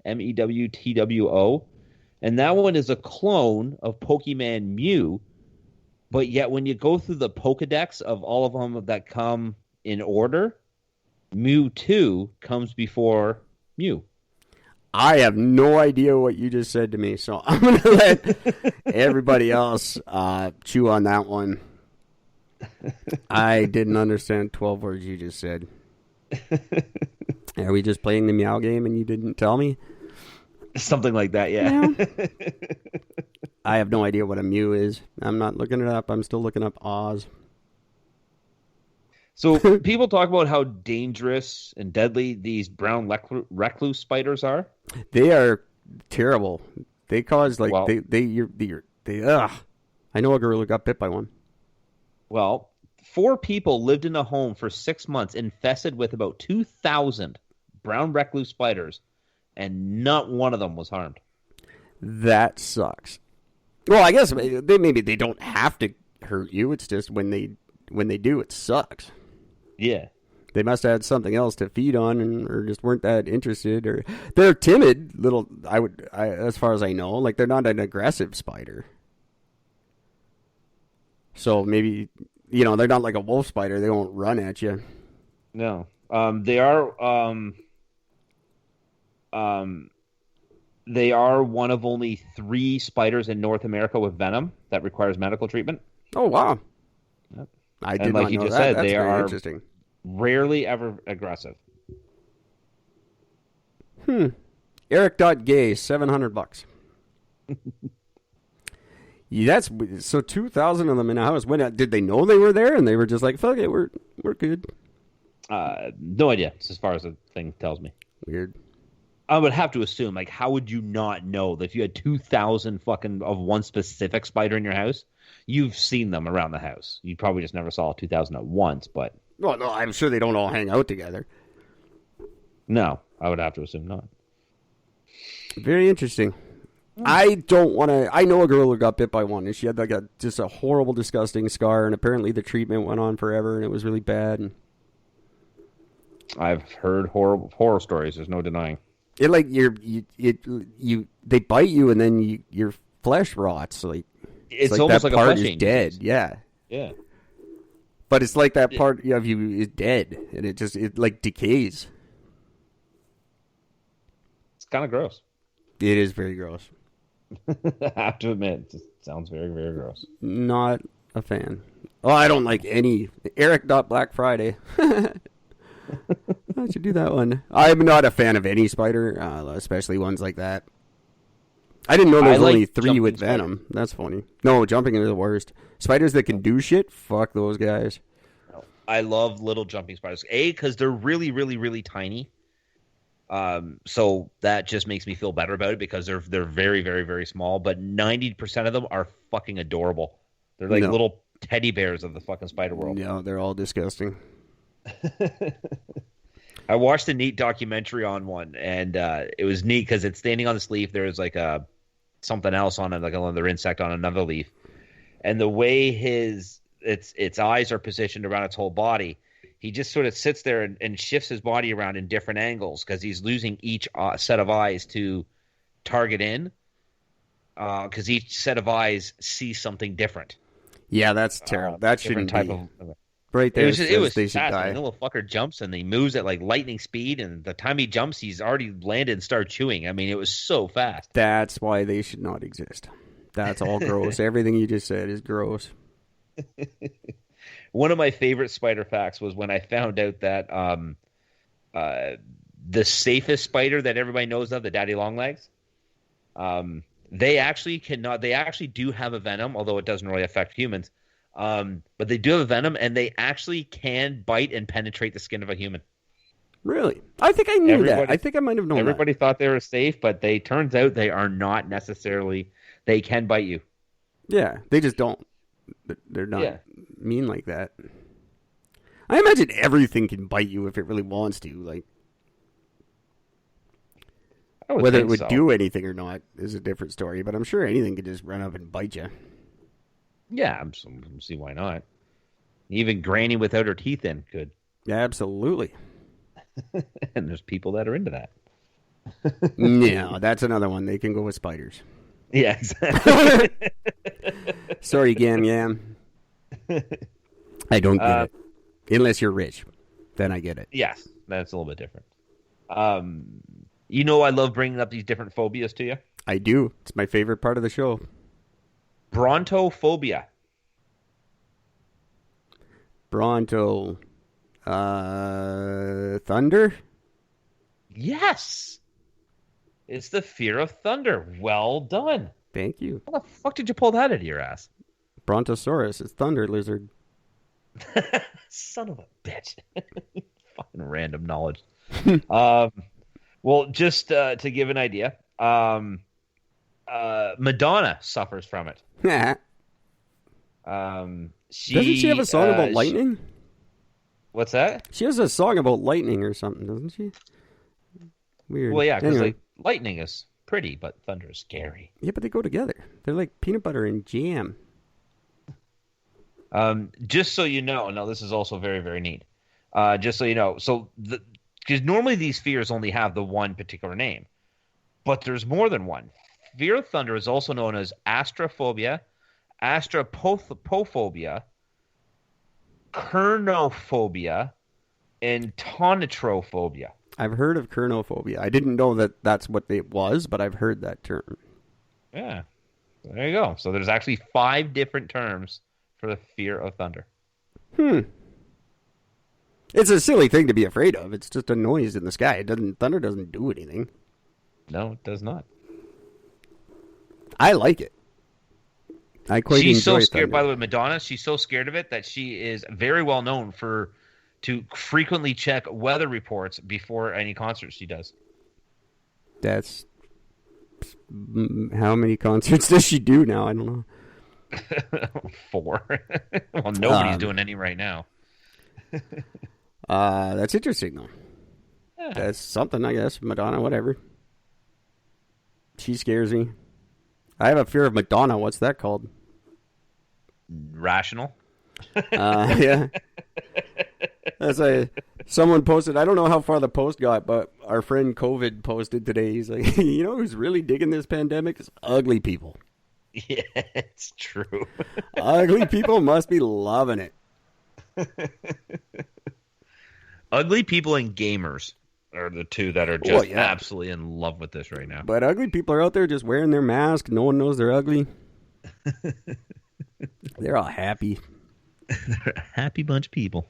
MEWTWO, and that one is a clone of Pokemon Mew. But yet, when you go through the Pokedex of all of them that come in order, Mewtwo comes before Mew. I have no idea what you just said to me, so I'm going to let everybody else chew on that one. I didn't understand 12 words you just said. Are we just playing the Meow game and you didn't tell me? Something like that, yeah. I have no idea what a Mew is. I'm not looking it up. I'm still looking up Oz. So people talk about how dangerous and deadly these brown recluse spiders are. They are terrible. They cause I know a girl who got bit by one. Well, 4 people lived in a home for 6 months infested with about 2,000 brown recluse spiders, and not one of them was harmed. That sucks. Well, I guess maybe they don't have to hurt you. It's just when they do, it sucks. Yeah. They must have had something else to feed on, or just weren't that interested, or they're timid little. As far as I know, like they're not an aggressive spider. So maybe, they're not like a wolf spider. They won't run at you. No. They are they are one of only 3 spiders in North America with venom that requires medical treatment. Oh, wow. Yep. I did not know that. That's they very are interesting. Rarely ever aggressive. Eric.gay, $700. Yeah, that's so 2,000 of them in a house. When did they know they were there? And they were just like, "Fuck it, we're good." No idea. As far as the thing tells me, Weird. I would have to assume, like, how would you not know that if you had 2,000 fucking of one specific spider in your house, you've seen them around the house. You probably just never saw 2,000 at once, but Well, no, I'm sure they don't all hang out together. no, I would have to assume not. Very interesting. I don't want to. I know a girl who got bit by one, and she had like just a horrible, disgusting scar, and apparently the treatment went on forever, and it was really bad. And I've heard horror stories. There's no denying. it like they bite you, and then your flesh rots. Like It's like almost that like a part flesh is eating dead. disease. Yeah, Yeah. but it's like that part of you is dead, and it like decays. It's kind of gross. It is very gross. I have to admit, it sounds very, very gross. Not a fan. Oh, I don't like any. Eric.Black Friday. I should do that one. I'm not a fan of any spider, especially ones like that. I didn't know there was only 3 with venom. Spider. That's funny. No, jumping is the worst. Spiders that can do shit, fuck those guys. I love little jumping spiders. Because they're really, really, really tiny. So that just makes me feel better about it because they're very, very, very small. But 90% of them are fucking adorable. They're like little teddy bears of the fucking spider world. No, they're all disgusting. I watched a neat documentary on one, and it was neat because it's standing on this leaf. There's like something else on it, like another insect on another leaf, and the way its eyes are positioned around its whole body. He just sort of sits there and shifts his body around in different angles because he's losing each set of eyes to target in because each set of eyes sees something different. Yeah, that's terrible. That shouldn't type be. of. Right there, It was they should die. fascinating. The little fucker jumps and he moves at like lightning speed, and the time he jumps, he's already landed and started chewing. I mean, it was so fast. That's why they should not exist. That's all gross. Everything you just said is gross. One of my favorite spider facts was when I found out that the safest spider that everybody knows of, the daddy longlegs, they actually cannot. They actually do have a venom, although it doesn't really affect humans. But they do have a venom, and they actually can bite and penetrate the skin of a human. Really? I think I knew that. I think I might have known everybody thought they were safe, but turns out they are not necessarily. They can bite you. Yeah, they just don't. They're not mean like that. I imagine everything can bite you if it really wants to. Like, whether it would do anything or not is a different story. But I'm sure anything could just run up and bite you. Yeah, I see why not. Even Granny without her teeth in could. Yeah, absolutely. And there's people that are into that. No, that's another one. They can go with spiders. Yeah, exactly. Sorry, Gam Yam. I don't get it. Unless you're rich. Then I get it. Yes, that's a little bit different. I love bringing up these different phobias to you. I do. It's my favorite part of the show. Brontophobia. Bronto. Thunder? Yes. It's the fear of thunder. Well done. Thank you. How the fuck did you pull that out of your ass? Brontosaurus. It's thunder lizard. Son of a bitch. Fucking random knowledge. Well, just to give an idea, Madonna suffers from it. Doesn't she have a song about lightning? What's that? She has a song about lightning or something, doesn't she? Weird. Well, yeah, because lightning is pretty, but thunder is scary. Yeah, but they go together. They're like peanut butter and jam. Just so you know, now this is also very, very neat. Just so you know, because normally these fears only have the one particular name, but there's more than one. Fear of thunder is also known as astrophobia, astropophobia, kernophobia, and tonitrophobia. I've heard of kernophobia. I didn't know that that's what it was, but I've heard that term. Yeah. There you go. So there's actually 5 different terms for the fear of thunder. It's a silly thing to be afraid of. It's just a noise in the sky. Thunder doesn't do anything. No, it does not. I like it. I quite She's enjoy so scared. thunder. By the way, Madonna, she's so scared of it that she is very well known to frequently check weather reports before any concerts she does. That's how many concerts does she do now? I don't know. 4. Well, nobody's doing any right now. That's interesting though. Yeah. That's something, I guess. Madonna, whatever. She scares me. I have a fear of Madonna. What's that called? Rational. Yeah. Someone posted, I don't know how far the post got, but our friend COVID posted today. He's like, you know who's really digging this pandemic? It's ugly people. Yeah, it's true. Ugly people must be loving it. Ugly people and gamers are the two that are just absolutely in love with this right now. But ugly people are out there just wearing their mask. No one knows they're ugly. They're all happy. They're a happy bunch of people.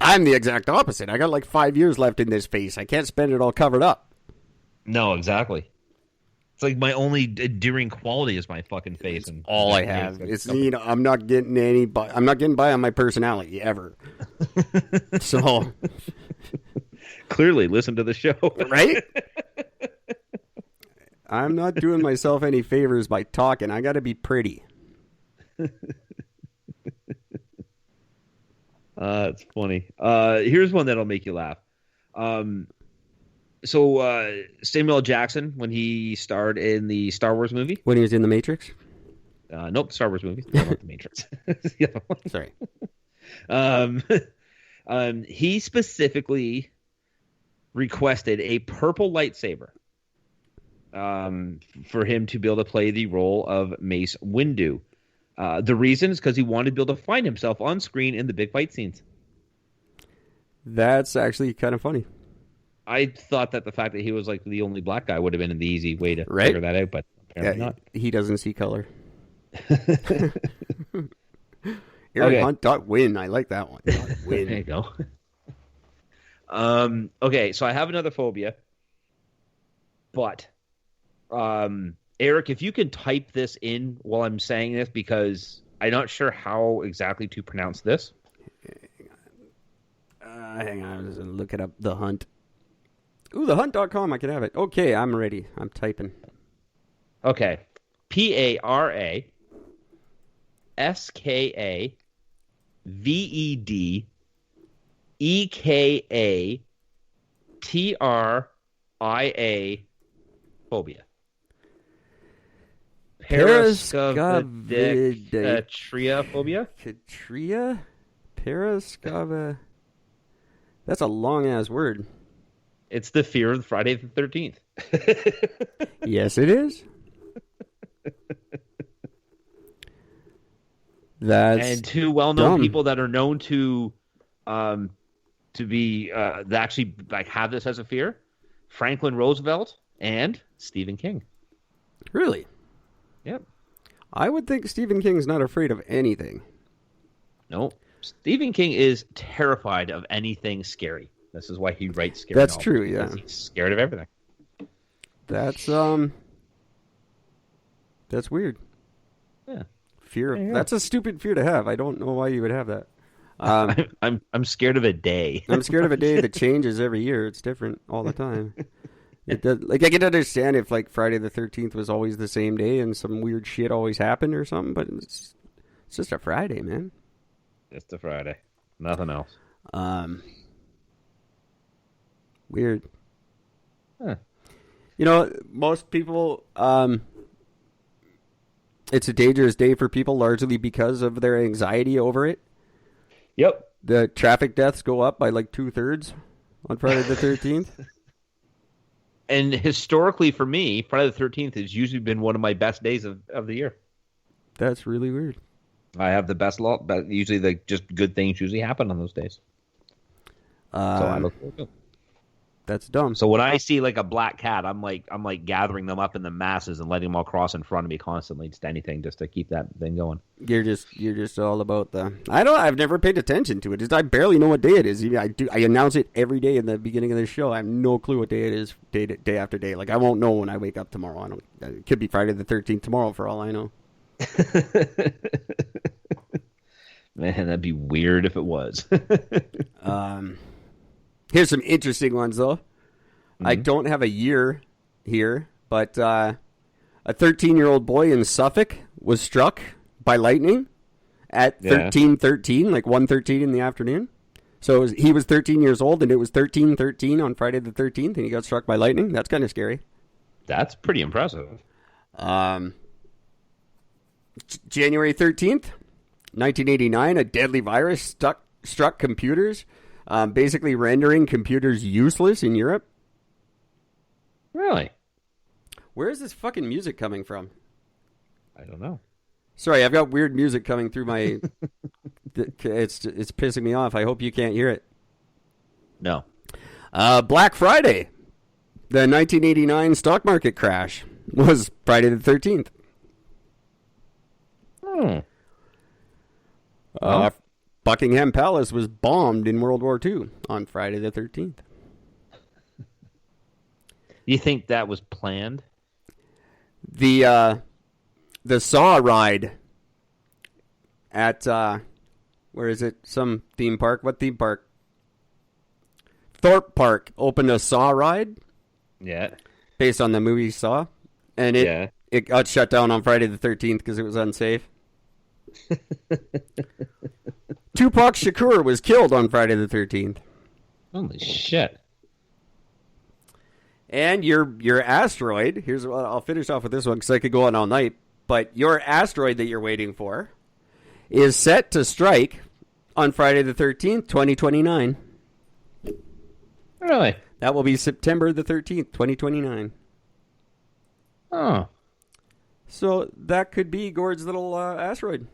I'm the exact opposite. I got like 5 years left in this face. I can't spend it all covered up. No, exactly. It's like my only endearing quality is my fucking face, and All I have. It's I'm not getting I'm not getting by on my personality ever. So clearly, listen to the show, right? I'm not doing myself any favors by talking. I got to be pretty. It's funny. Here's one that'll make you laugh. So Samuel L. Jackson, when he starred in the Star Wars movie, When he was in The Matrix? nope, Star Wars movie, not the Matrix. The other one. Sorry. He specifically requested a purple lightsaber for him to be able to play the role of Mace Windu. The reason is because he wanted to be able to find himself on screen in the big fight scenes. That's actually kind of funny. I thought that the fact that he was like the only black guy would have been the easy way to figure that out, but apparently not. He doesn't see color. Aaron Hunt .win. I like that one. Win. There you go. Okay, so I have another phobia, but Eric, if you can type this in while I'm saying this, because I'm not sure how exactly to pronounce this. Hang on, I'm just going to look it up. The Hunt. Ooh, thehunt.com. I can have it. Okay, I'm ready. I'm typing. Okay. PARASKAVEDEKATRIA phobia. Parascovadecatria phobia? Katria? Parascova. That's a long-ass word. It's the fear of Friday the 13th. Yes, it is. And two well-known dumb. people that are known to be that actually like have this as a fear: Franklin Roosevelt and Stephen King. Really? Yep. I would think Stephen King's not afraid of anything. No, Stephen King is terrified of anything scary. This is why he writes scary That's novels, true, yeah. He's scared of everything. That's weird. Yeah. Fear of, that's a stupid fear to have. I don't know why you would have that. I'm scared of a day. I'm scared of a day that changes every year. It's different all the time. It does, like I can understand if like Friday the 13th was always the same day and some weird shit always happened or something, but it's just a Friday, man. Just a Friday. Nothing else. Weird. Huh. You know, most people, it's a dangerous day for people largely because of their anxiety over it. Yep. The traffic deaths go up by like 2/3 on Friday the 13th. And historically, for me, Friday the 13th has usually been one of my best days of the year. That's really weird. I have the best luck, but usually just good things usually happen on those days. So I look forward to it. That's dumb. So when I see like a black cat, I'm like gathering them up in the masses and letting them all cross in front of me constantly. Just anything, just to keep that thing going. You're just all about the. I've never paid attention to it. I barely know what day it is. I announce it every day in the beginning of the show. I have no clue what day it is, day after day. Like I won't know when I wake up tomorrow. I don't. It could be Friday the 13th tomorrow for all I know. Man, that'd be weird if it was. Here's some interesting ones, though. Mm-hmm. I don't have a year here, but a 13-year-old boy in Suffolk was struck by lightning at 13:13, like 1:13 in the afternoon. So he was 13 years old, and it was 13:13 on Friday the 13th, and he got struck by lightning. That's kind of scary. That's pretty impressive. January 13th, 1989, a deadly virus struck computers, basically rendering computers useless in Europe. Really? Where is this fucking music coming from? I don't know. Sorry, I've got weird music coming through my... It's pissing me off. I hope you can't hear it. No. Black Friday. The 1989 stock market crash was Friday the 13th. Buckingham Palace was bombed in World War II on Friday the 13th. You think that was planned? The Saw ride at where is it? Some theme park. What theme park? Thorpe Park opened a Saw ride. Yeah. Based on the movie Saw, and it got shut down on Friday the 13th because it was unsafe. Tupac Shakur was killed on Friday the 13th. Holy shit. And your asteroid, here's what I'll finish off with this one because I could go on all night, but your asteroid that you're waiting for is set to strike on Friday the 13th, 2029. Really? That will be September the 13th, 2029. Oh. So that could be Gord's little asteroid.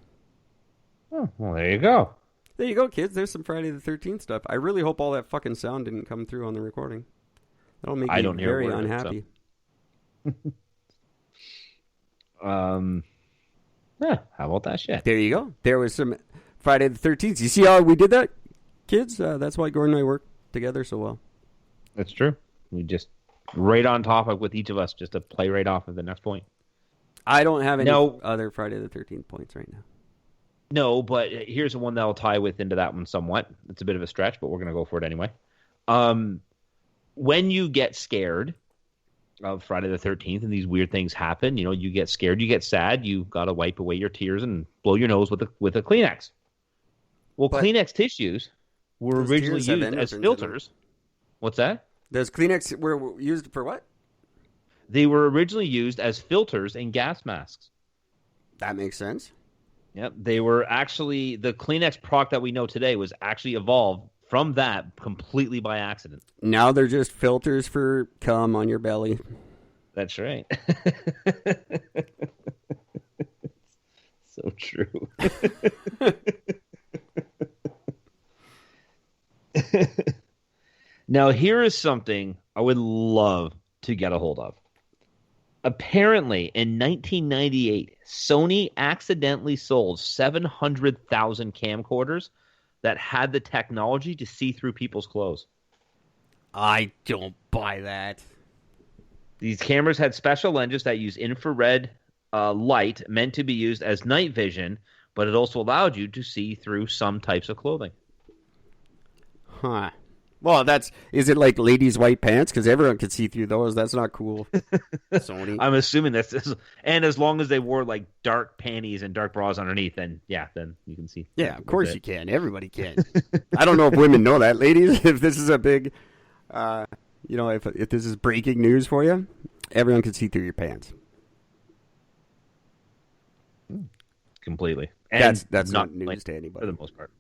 Oh, well, there you go. There you go, kids. There's some Friday the 13th stuff. I really hope all that fucking sound didn't come through on the recording. That'll make me very unhappy. Yeah, how about that shit? There you go. There was some Friday the 13th. You see how we did that, kids? That's why Gordon and I work together so well. That's true. We just right on topic with each of us just to play right off of the next point. I don't have any other Friday the 13th points right now. No, but here's the one that'll tie into that one somewhat. It's a bit of a stretch, but we're going to go for it anyway. When you get scared of Friday the 13th and these weird things happen, you get scared, you get sad, you got to wipe away your tears and blow your nose with a Kleenex. Well, Kleenex tissues were originally used as filters. What's that? Those Kleenex were used for what? They were originally used as filters in gas masks. That makes sense. Yep, they were actually, the Kleenex product that we know today was actually evolved from that completely by accident. Now they're just filters for cum on your belly. That's right. So true. Now, here is something I would love to get a hold of. Apparently, in 1998, Sony accidentally sold 700,000 camcorders that had the technology to see through people's clothes. I don't buy that. These cameras had special lenses that use infrared light meant to be used as night vision, but it also allowed you to see through some types of clothing. Huh. Well, is it like ladies' white pants? Because everyone could see through those. That's not cool. Sony. I'm assuming that's, and as long as they wore like dark panties and dark bras underneath, then you can see. Yeah, of course you can. Everybody can. I don't know if women know that, ladies. If this is a big, if this is breaking news for you, everyone can see through your pants. Completely. And that's not news to anybody for the most part.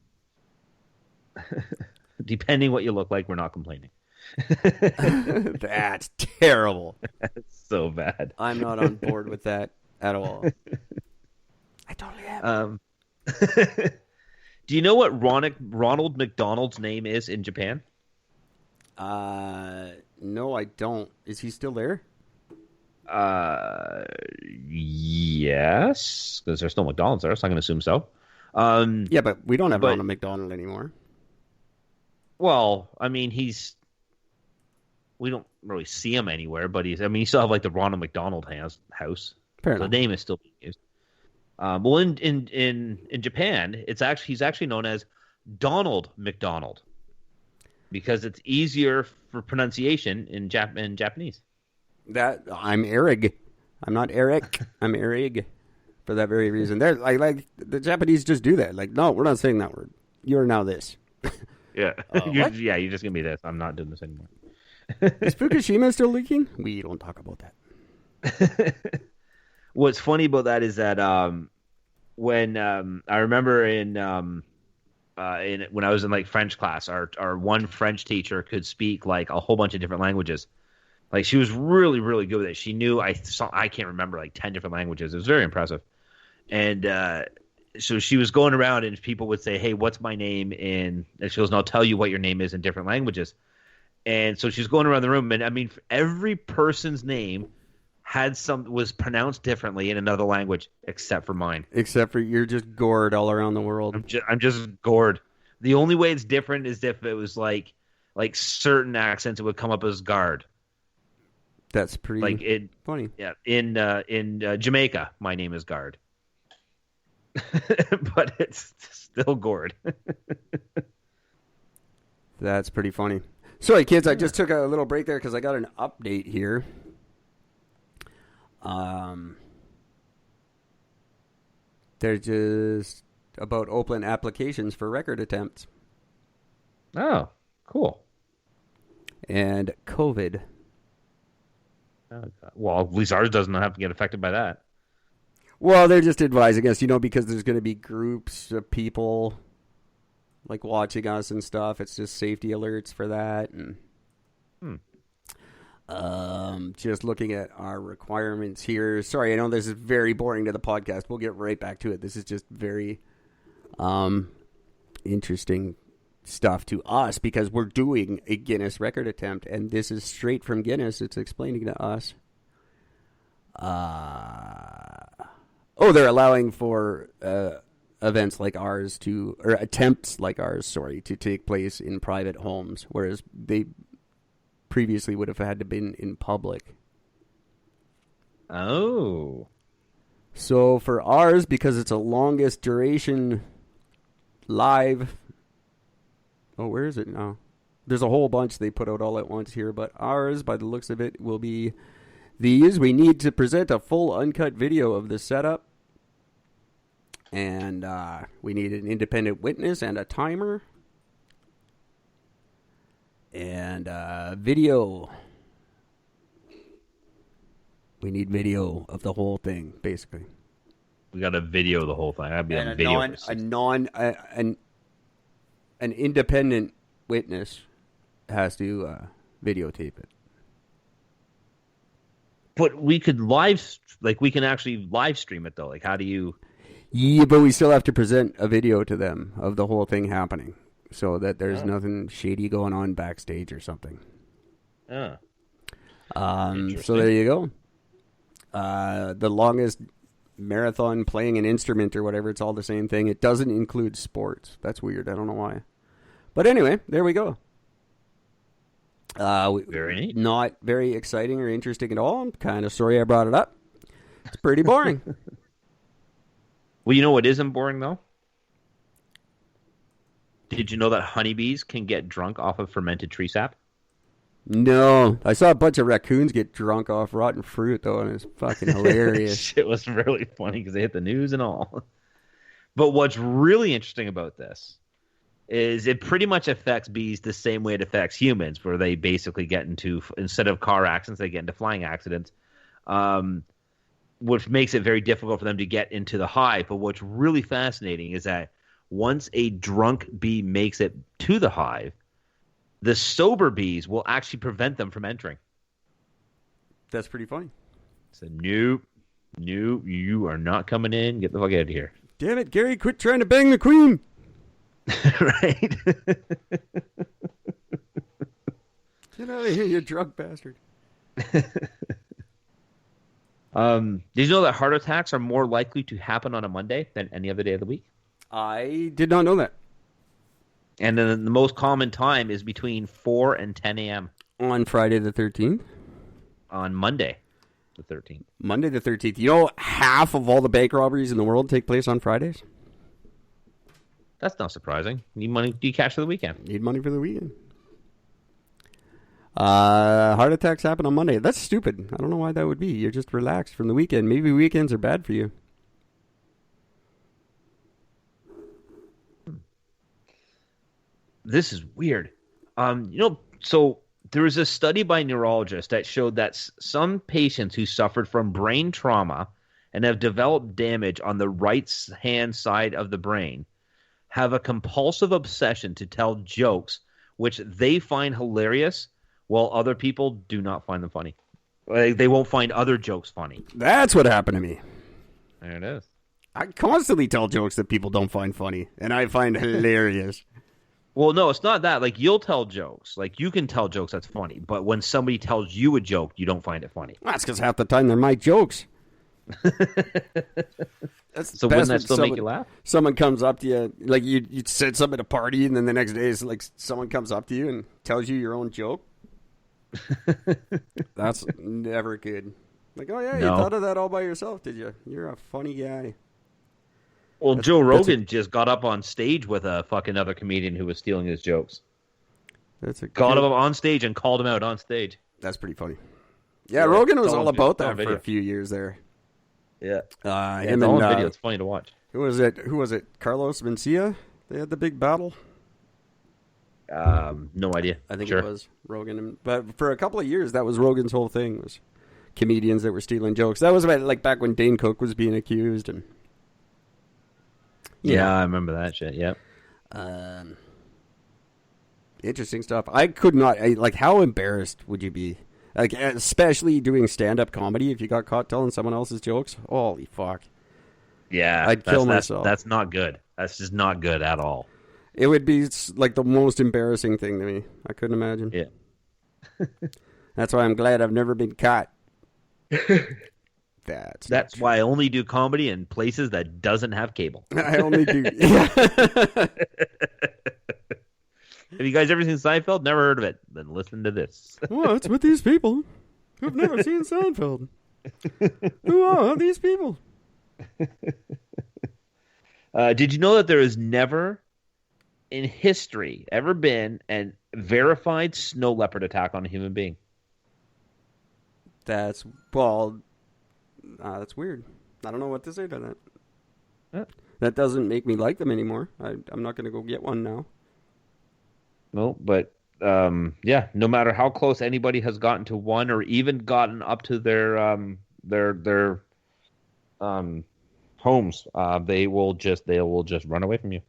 Depending what you look like, we're not complaining. That's terrible. It's so bad. I'm not on board with that at all. I totally am. Do you know what Ronald McDonald's name is in Japan? No, I don't. Is he still there? Yes, because there's still McDonald's there, so I'm going to assume so. Yeah, but we don't have Ronald McDonald anymore. Well, I mean, we don't really see him anywhere, but you still have like the Ronald McDonald house. Fair The enough. name is still being used. Well, in Japan, he's actually known as Donald McDonald because it's easier for pronunciation in Japanese. That I'm Eric. I'm not Eric. I'm Eric. For that very reason, they're like the Japanese just do that. Like, no, we're not saying that word. You're now this. Yeah, what? You're just gonna be this. I'm not doing this anymore. Is Fukushima still leaking? We don't talk about that. What's funny about that is that when I remember in when I was in like French class, our one French teacher could speak like a whole bunch of different languages. Like she was really, really good with it. She knew I can't remember like 10 different languages. It was very impressive. And so she was going around and people would say, "Hey, what's my name in?" And she goes, "And I'll tell you what your name is in different languages." And so she's going around the room, and I mean, every person's name was pronounced differently in another language except for mine. Except for you're just Gord all around the world. I'm just Gord. The only way it's different is if it was like certain accents, it would come up as guard. That's pretty funny. Yeah, in Jamaica, my name is Guard, but it's still Gord. That's pretty funny. Sorry, kids, I just took a little break there because I got an update here. They're just about open applications for record attempts. Oh, cool. And COVID. Oh, God. Well, at least ours doesn't have to get affected by that. Well, they're just advising us, because there's going to be groups of people like watching us and stuff. It's just safety alerts for that. And just looking at our requirements here. Sorry, I know this is very boring to the podcast. We'll get right back to it. This is just very interesting stuff to us because we're doing a Guinness record attempt, and this is straight from Guinness. It's explaining to us. They're allowing for events like ours or attempts like ours, to take place in private homes, whereas they previously would have had to been in public. Oh. So for ours, because it's a longest duration live... Oh, where is it now? There's a whole bunch they put out all at once here, but ours, by the looks of it, will be these. We need to present a full uncut video of the setup. And we need an independent witness and a timer. And video. We need video of the whole thing, basically. We got to video the whole thing. I'd be And on video. an independent witness has to videotape it. But we can actually live stream it though. Like, how do you? Yeah, but we still have to present a video to them of the whole thing happening, so that there's nothing shady going on backstage or something. Oh. So there you go. The longest marathon playing an instrument or whatever, it's all the same thing. It doesn't include sports. That's weird. I don't know why. But anyway, there we go. Very neat. Not very exciting or interesting at all. I'm kind of sorry I brought it up. It's pretty boring. Well, you know what isn't boring, though? Did you know that honeybees can get drunk off of fermented tree sap? No. I saw a bunch of raccoons get drunk off rotten fruit, though, and it's fucking hilarious. Shit was really funny because they hit the news and all. But what's really interesting about this is it pretty much affects bees the same way it affects humans, where they basically get into, instead of car accidents, they get into flying accidents, which makes it very difficult for them to get into the hive. But what's really fascinating is that once a drunk bee makes it to the hive, the sober bees will actually prevent them from entering. That's pretty funny. So, nope, you are not coming in. Get the fuck out of here. Damn it, Gary, quit trying to bang the queen. Right? Get out of here, you drunk bastard. Did you know that heart attacks are more likely to happen on a Monday than any other day of the week? I did not know that. And then the most common time is between 4 and 10 a.m. On Friday the 13th? on Monday the 13th. Monday the 13th. You know, half of all the bank robberies in the world take place on Fridays? That's not surprising. Need money? Do you cash for the weekend? Need money for the weekend. Heart attacks happen on Monday. That's stupid. I don't know why that would be. You're just relaxed from the weekend. Maybe weekends are bad for you. This is weird. So there was a study by neurologists that showed that some patients who suffered from brain trauma and have developed damage on the right hand side of the brain have a compulsive obsession to tell jokes which they find hilarious while other people do not find them funny. They won't find other jokes funny. That's what happened to me. There it is. I constantly tell jokes that people don't find funny, and I find hilarious. Well, no, it's not that. Like, you'll tell jokes. Like, you can tell jokes that's funny. But when somebody tells you a joke, you don't find it funny. That's because half the time they're my jokes. That's so wouldn't that still make you laugh? Someone comes up to you, like you said something at a party, and then the next day it's like someone comes up to you and tells you your own joke. That's never good. Like, oh yeah, you thought of that all by yourself, did you? You're a funny guy. Well, Joe Rogan just got up on stage with a fucking other comedian who was stealing his jokes. Got him on stage and called him out on stage. That's pretty funny. Yeah, Rogan was all about that for a few years there. Yeah. Him and and video. It's funny to watch. Who was it? Carlos Mencia? They had the big battle. No idea. I think it was Rogan. But for a couple of years, that was Rogan's whole thing, was comedians that were stealing jokes. That was about, like, back when Dane Cook was being accused. And yeah, I remember that shit. Yep. Interesting stuff. I could not. How embarrassed would you be? Like, especially doing stand-up comedy if you got caught telling someone else's jokes. Holy fuck. Yeah. I'd kill myself. That's not good. That's just not good at all. It would be like the most embarrassing thing to me. I couldn't imagine. Yeah. That's why I'm glad I've never been caught. That's why I only do comedy in places that doesn't have cable. I only do. Have you guys ever seen Seinfeld? Never heard of it? Then listen to this. What's with these people who've never seen Seinfeld? Who are these people? Did you know that there has never in history ever been a verified snow leopard attack on a human being? That's weird. I don't know what to say to that. Yeah. That doesn't make me like them anymore. I'm not going to go get one now. No, but no matter how close anybody has gotten to one, or even gotten up to their homes, they will just run away from you.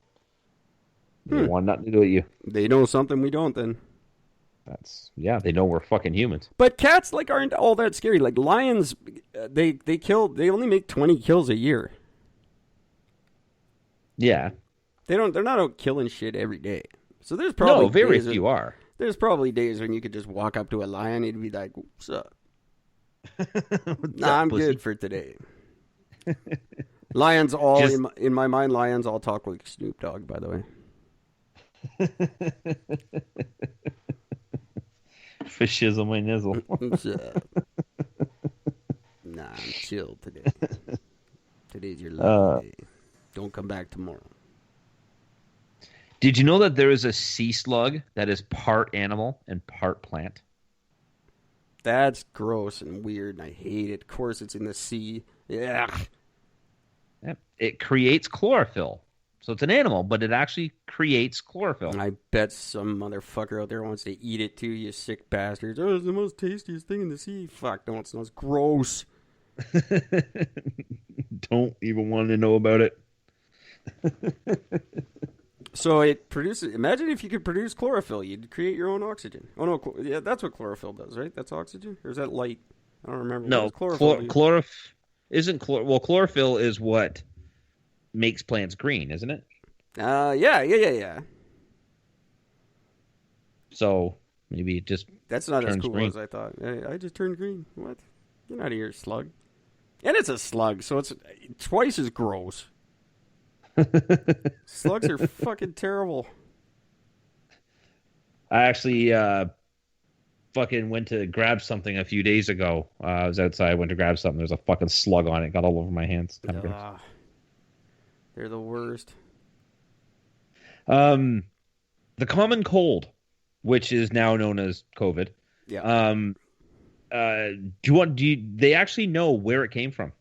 They want nothing to do with you. They know something we don't. Then they know we're fucking humans. But cats aren't all that scary. Like lions, they only make 20 kills a year. Yeah, they're not out killing shit every day. So there's probably very few are. There's probably days when you could just walk up to a lion and be like, "What's up?" I'm pussy? Good for today. Lions all in my mind. Lions all talk like Snoop Dogg. By the way. For shizzle my nizzle. Nah, I'm chill today. Today's your lucky day. Don't come back tomorrow. Did you know that there is a sea slug that is part animal and part plant? That's gross and weird, and I hate it. Of course, it's in the sea. Yeah. It creates chlorophyll. So it's an animal, but it actually creates chlorophyll. I bet some motherfucker out there wants to eat it too, you sick bastards. Oh, it's the most tastiest thing in the sea. Fuck, no, it smells gross. Don't even want to know about it. So it produces. Imagine if you could produce chlorophyll, you'd create your own oxygen. Oh no, yeah, that's what chlorophyll does, right? That's oxygen, or is that light? I don't remember. No, chlorophyll isn't Well, chlorophyll is what makes plants green, isn't it? Yeah. So maybe it just That's not as turns cool green. as I thought. I just turned green. What? Get out of here, slug. And it's a slug, so it's twice as gross. Slugs are fucking terrible. I actually fucking went to grab something a few days ago. I was outside, went to grab something. There's a fucking slug on it. Got all over my hands. Kind of gross. They're the worst. The common cold, which is now known as COVID. Yeah. They actually know where it came from?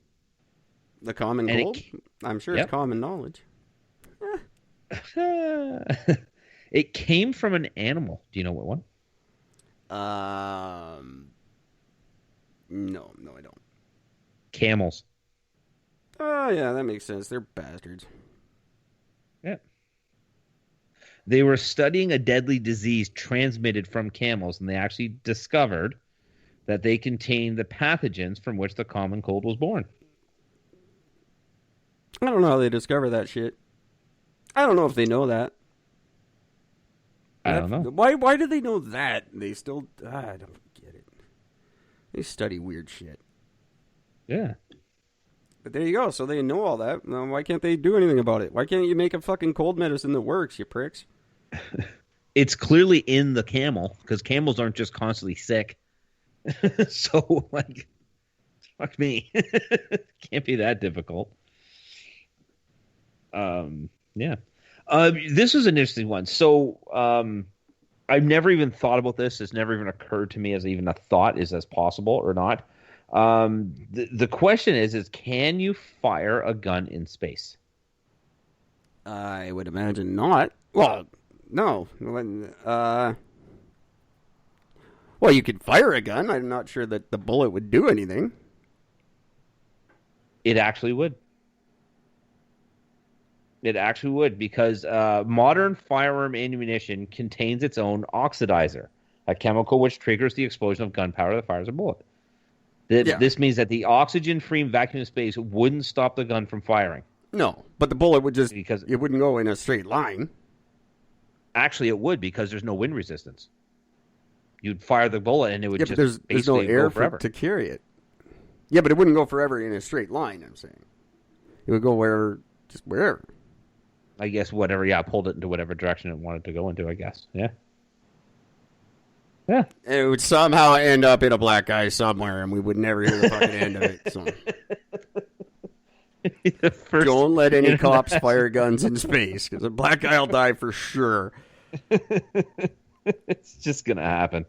The common cold? I'm sure it's common knowledge. It came from an animal. Do you know what one? No, I don't. Camels. Oh, yeah, that makes sense. They're bastards. Yeah. They were studying a deadly disease transmitted from camels, and they actually discovered that they contain the pathogens from which the common cold was born. I don't know how they discover that shit. I don't know if they know that. I don't know. Why do they know that? They still... I don't get it. They study weird shit. Yeah. But there you go. So they know all that. Now, why can't they do anything about it? Why can't you make a fucking cold medicine that works, you pricks? It's clearly in the camel, because camels aren't just constantly sick. So, like, fuck me. Can't be that difficult. Yeah. This was an interesting one. So, I've never even thought about this. It's never even occurred to me as even a thought is as possible or not. The question is can you fire a gun in space? I would imagine not. Well, no. Well, you could fire a gun. I'm not sure that the bullet would do anything. It actually would. It actually would, because modern firearm ammunition contains its own oxidizer, a chemical which triggers the explosion of gunpowder that fires a bullet. This means that the oxygen-free vacuum space wouldn't stop the gun from firing. No, but the bullet would just... Because it wouldn't go in a straight line. Actually, it would, because there's no wind resistance. You'd fire the bullet, and it would just there's no air to carry it. Yeah, but it wouldn't go forever in a straight line, I'm saying. It would go wherever. I guess whatever, yeah, pulled it into whatever direction it wanted to go into, I guess. Yeah. Yeah. And it would somehow end up in a black guy somewhere, and we would never hear the fucking end of it. So. Don't let any cops fire guns in space, because a black guy will die for sure. It's just going to happen.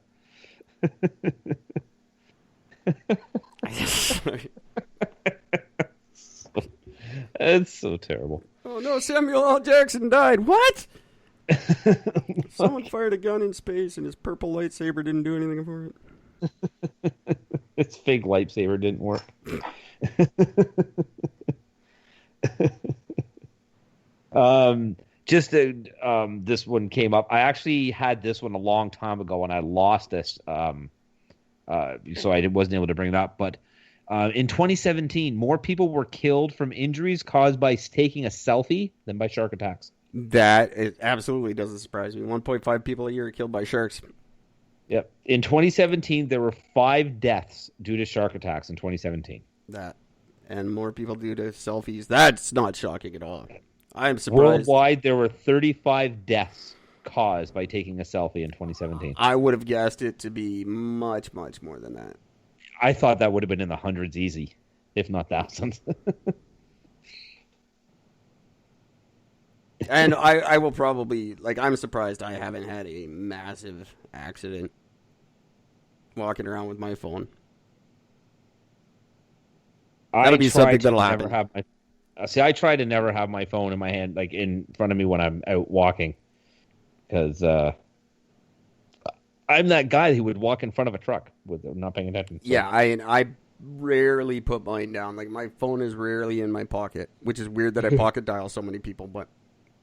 It's so terrible. Oh no, Samuel L. Jackson died. What? Someone fired a gun in space and his purple lightsaber didn't do anything for it. Its fake lightsaber didn't work. This one came up. I actually had this one a long time ago and I lost this. So I wasn't able to bring it up. But in 2017, more people were killed from injuries caused by taking a selfie than by shark attacks. That absolutely doesn't surprise me. 1.5 people a year are killed by sharks. Yep. In 2017, there were 5 deaths due to shark attacks in 2017. And more people due to selfies. That's not shocking at all. I'm surprised. Worldwide, there were 35 deaths caused by taking a selfie in 2017. I would have guessed it to be much, much more than that. I thought that would have been in the hundreds easy, if not thousands. And I will probably, I'm surprised I haven't had a massive accident walking around with my phone. That'll be something that'll happen. I try to never have my phone in my hand, in front of me when I'm out walking. Because I'm that guy who would walk in front of a truck with not paying attention. So. Yeah, I rarely put mine down. My phone is rarely in my pocket, which is weird that I pocket dial so many people, but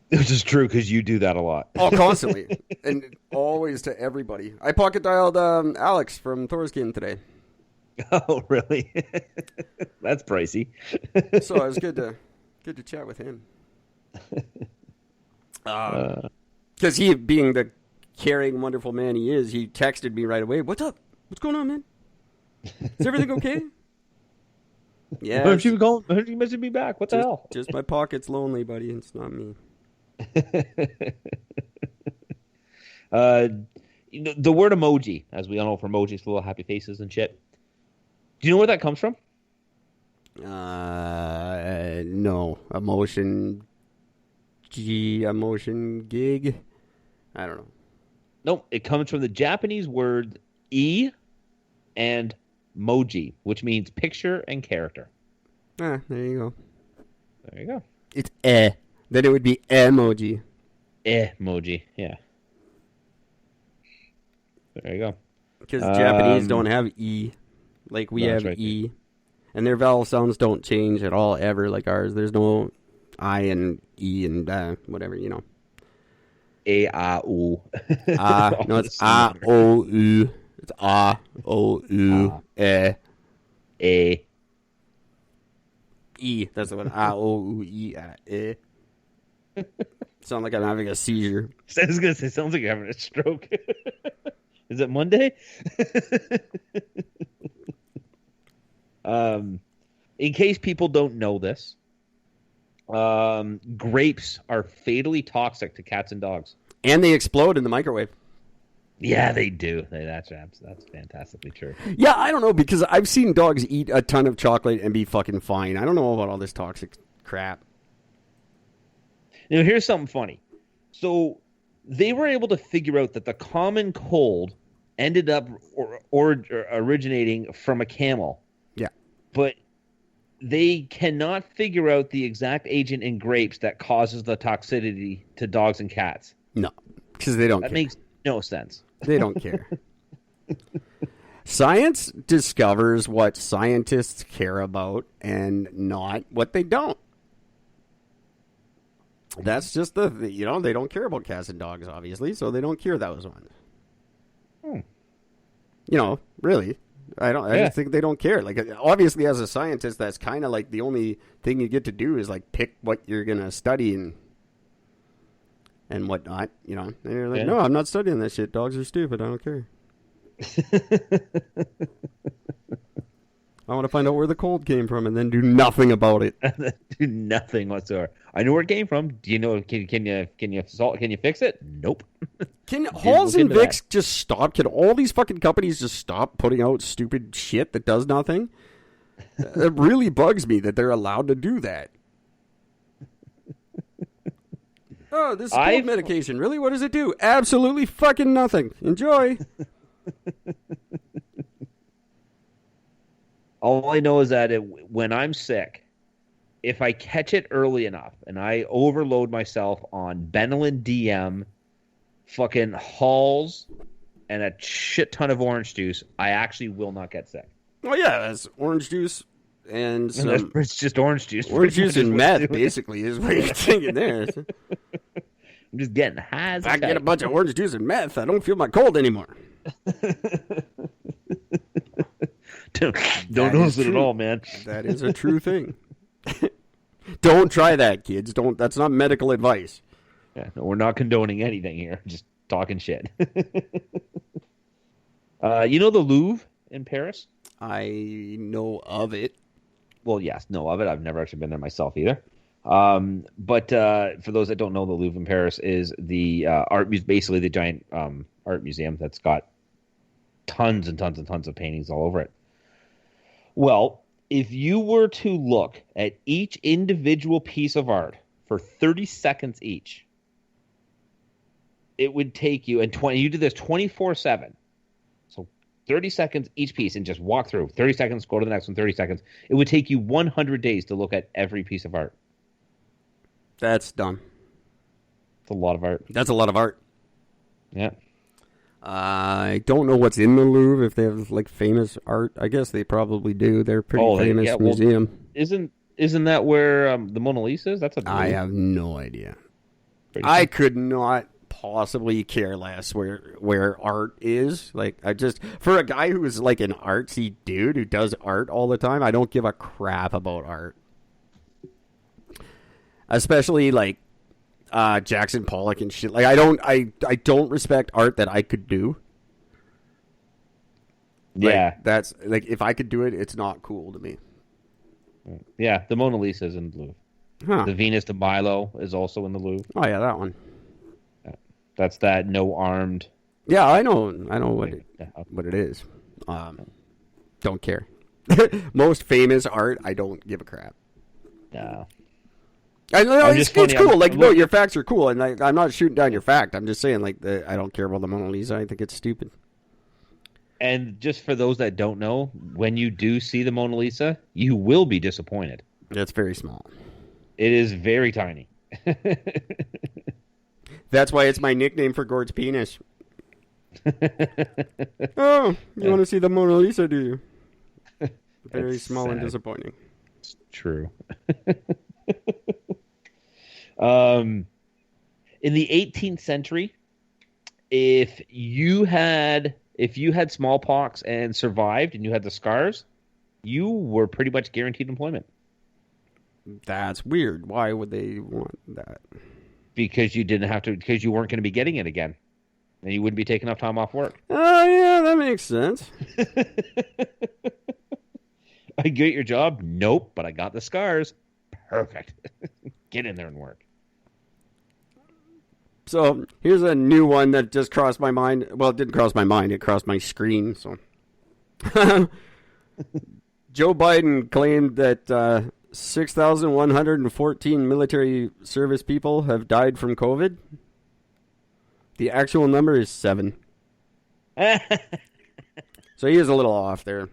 Which is true because you do that a lot. Oh, constantly. And always to everybody. I pocket dialed Alex from Thorskin today. Oh, really? That's pricey. So it was good to chat with him. Because he, being the caring, wonderful man he is, he texted me right away. What's up? What's going on, man? Is everything okay? Yeah. Why don't you message me back? What the hell? Just my pocket's lonely, buddy. It's not me. The word emoji, as we all know, for emojis, little happy faces and shit. Do you know where that comes from? No. Emotion gig. I don't know. Nope. It comes from the Japanese word e and moji, which means picture and character. There you go. There you go. It's Then it would be emoji. Emoji, yeah. There you go. Because Japanese don't have E like we have right. E. And their vowel sounds don't change at all ever like ours. There's no I and E and whatever, you know. A, A, U. No, it's A, O, U. It's A, O, U, A. E. That's the one. A, O, U, E, E. Sound like I'm having a seizure. I was going to say, sounds like you're having a stroke. Is it Monday? In case people don't know this, grapes are fatally toxic to cats and dogs. And they explode in the microwave. Yeah, they do. That's fantastically true. Yeah, I don't know, because I've seen dogs eat a ton of chocolate and be fucking fine. I don't know about all this toxic crap. Now, here's something funny. So, they were able to figure out that the common cold ended up originating from a camel. Yeah. But they cannot figure out the exact agent in grapes that causes the toxicity to dogs and cats. No, because they don't care. That makes no sense. They don't care. Science discovers what scientists care about and not what they don't. That's just they don't care about cats and dogs, obviously, so they don't cure those ones. Really. I just think they don't care. Like, obviously, as a scientist, that's kind of like the only thing you get to do is like pick what you're gonna study and whatnot. And you're like, no, I'm not studying that shit. Dogs are stupid. I don't care. I want to find out where the cold came from and then do nothing about it. Do nothing whatsoever. I know where it came from. Do you know? Can you fix it? Nope. Can Halls and Vicks just stop? Can all these fucking companies just stop putting out stupid shit that does nothing? It really bugs me that they're allowed to do that. Oh, this is cold medication. Really? What does it do? Absolutely fucking nothing. Enjoy. All I know is that when I'm sick, if I catch it early enough and I overload myself on Benylin DM, fucking Halls, and a shit ton of orange juice, I actually will not get sick. Well, yeah, that's orange juice and some... It's just orange juice. Orange juice and meth, basically, is what you're thinking there. I'm just getting high. If I get a bunch of orange juice and meth, I don't feel my cold anymore. Don't notice it at all, man. That is a true thing. Don't try that, kids. That's not medical advice. Yeah, no, we're not condoning anything here. Just talking shit. You know the Louvre in Paris? I know of it. Well, yes, know of it. I've never actually been there myself either. But for those that don't know, the Louvre in Paris is the basically the giant art museum that's got tons and tons and tons of paintings all over it. Well, if you were to look at each individual piece of art for 30 seconds each, it would take you, you do this 24/7. So 30 seconds each piece and just walk through. 30 seconds, go to the next one, 30 seconds. It would take you 100 days to look at every piece of art. That's dumb. It's a lot of art. That's a lot of art. Yeah. I don't know what's in the Louvre, if they have like famous art. I guess they probably do. They're a pretty famous museum. Isn't that where the Mona Lisa is? That's I have no idea. I could not possibly care less where art is. Like, I just, for a guy who is like an artsy dude who does art all the time, I don't give a crap about art. Especially like Jackson Pollock and shit. Like, I don't respect art that I could do. Yeah, like, that's like, if I could do it, it's not cool to me. Yeah, the Mona Lisa is in the Louvre. Huh. The Venus de Milo is also in the Louvre. Oh yeah, that one. That's that no armed. Yeah, I know what it is. Don't care. Most famous art, I don't give a crap. No. I know it's cool. No, your facts are cool, and I'm not shooting down your fact. I'm just saying, like, I don't care about the Mona Lisa. I think it's stupid. And just for those that don't know, when you do see the Mona Lisa, you will be disappointed. It's very small. It is very tiny. That's why it's my nickname for Gord's penis. Oh, you want to see the Mona Lisa, do you? Very It's small and sad. disappointing. It's true. In the 18th century, if you had smallpox and survived and you had the scars, you were pretty much guaranteed employment. That's weird. Why would they want that? Because you weren't going to be getting it again. And you wouldn't be taking enough time off work. Oh, yeah, that makes sense. I get your job? Nope, but I got the scars. Perfect. Get in there and work. So here's a new one that just crossed my mind. Well, it didn't cross my mind. It crossed my screen. So Joe Biden claimed that 6,114 military service people have died from COVID. The actual number is 7. So he is a little off there.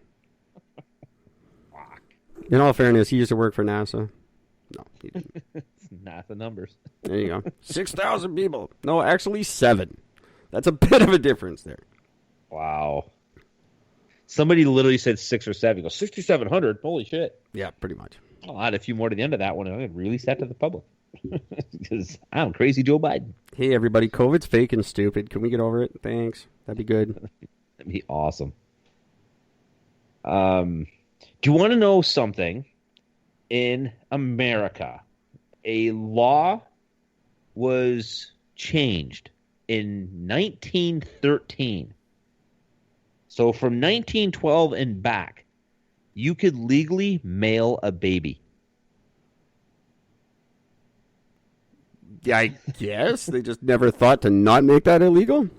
In all fairness, he used to work for NASA. No, he didn't. It's NASA numbers. There you go. 6,000 people. No, actually 7. That's a bit of a difference there. Wow. Somebody literally said 6 or 7. He goes, 6,700? Holy shit. Yeah, pretty much. I'll add a few more to the end of that one. I'd really set to the public. Because I'm crazy Joe Biden. Hey, everybody, COVID's fake and stupid. Can we get over it? Thanks. That'd be good. That'd be awesome. Do you want to know something? In America, a law was changed in 1913. So from 1912 and back, you could legally mail a baby. Yeah, I guess they just never thought to not make that illegal.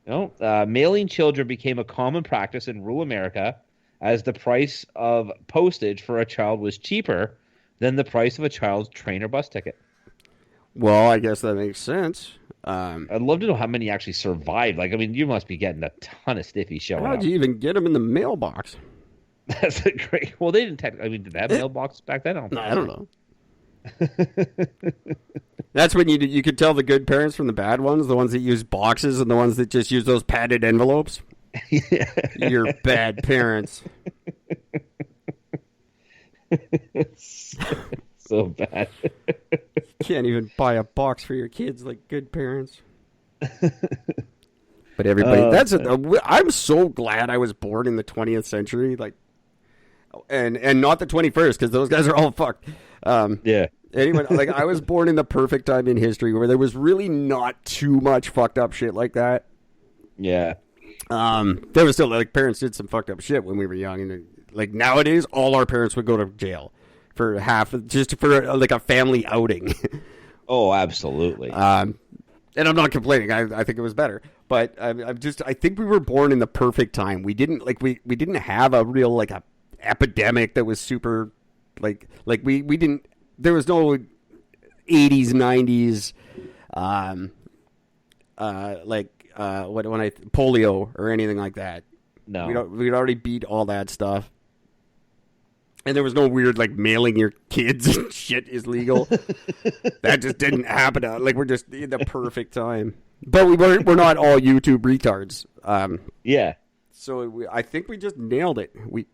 Mailing children became a common practice in rural America as the price of postage for a child was cheaper than the price of a child's train or bus ticket. Well, I guess that makes sense. I'd love to know how many actually survived. Like, I mean, you must be getting a ton of stiffies showing How'd up. you even get them in the mailbox? That's a great. Well, they didn't. I mean, did they have mailbox back then? I don't know. That's when you could tell the good parents from the bad ones, the ones that use boxes and the ones that just use those padded envelopes. Yeah. You're bad parents. So bad. Can't even buy a box for your kids like good parents. But everybody, I'm so glad I was born in the 20th century, like, and not the 21st, because those guys are all fucked. Yeah. Anyway, like, I was born in the perfect time in history where there was really not too much fucked up shit like that. Yeah. There was still, like, parents did some fucked up shit when we were young, and like nowadays, all our parents would go to jail for just for like a family outing. Oh, absolutely. And I'm not complaining. I think it was better, but I think we were born in the perfect time. We didn't we didn't have a real like a epidemic that was super like we didn't. There was no 80s, 90s, polio or anything like that. No, we'd already beat all that stuff. And there was no weird, like, mailing your kids and shit is legal. That just didn't happen. Like, we're just in the perfect time. But we're not all YouTube retards. yeah. So I think we just nailed it. We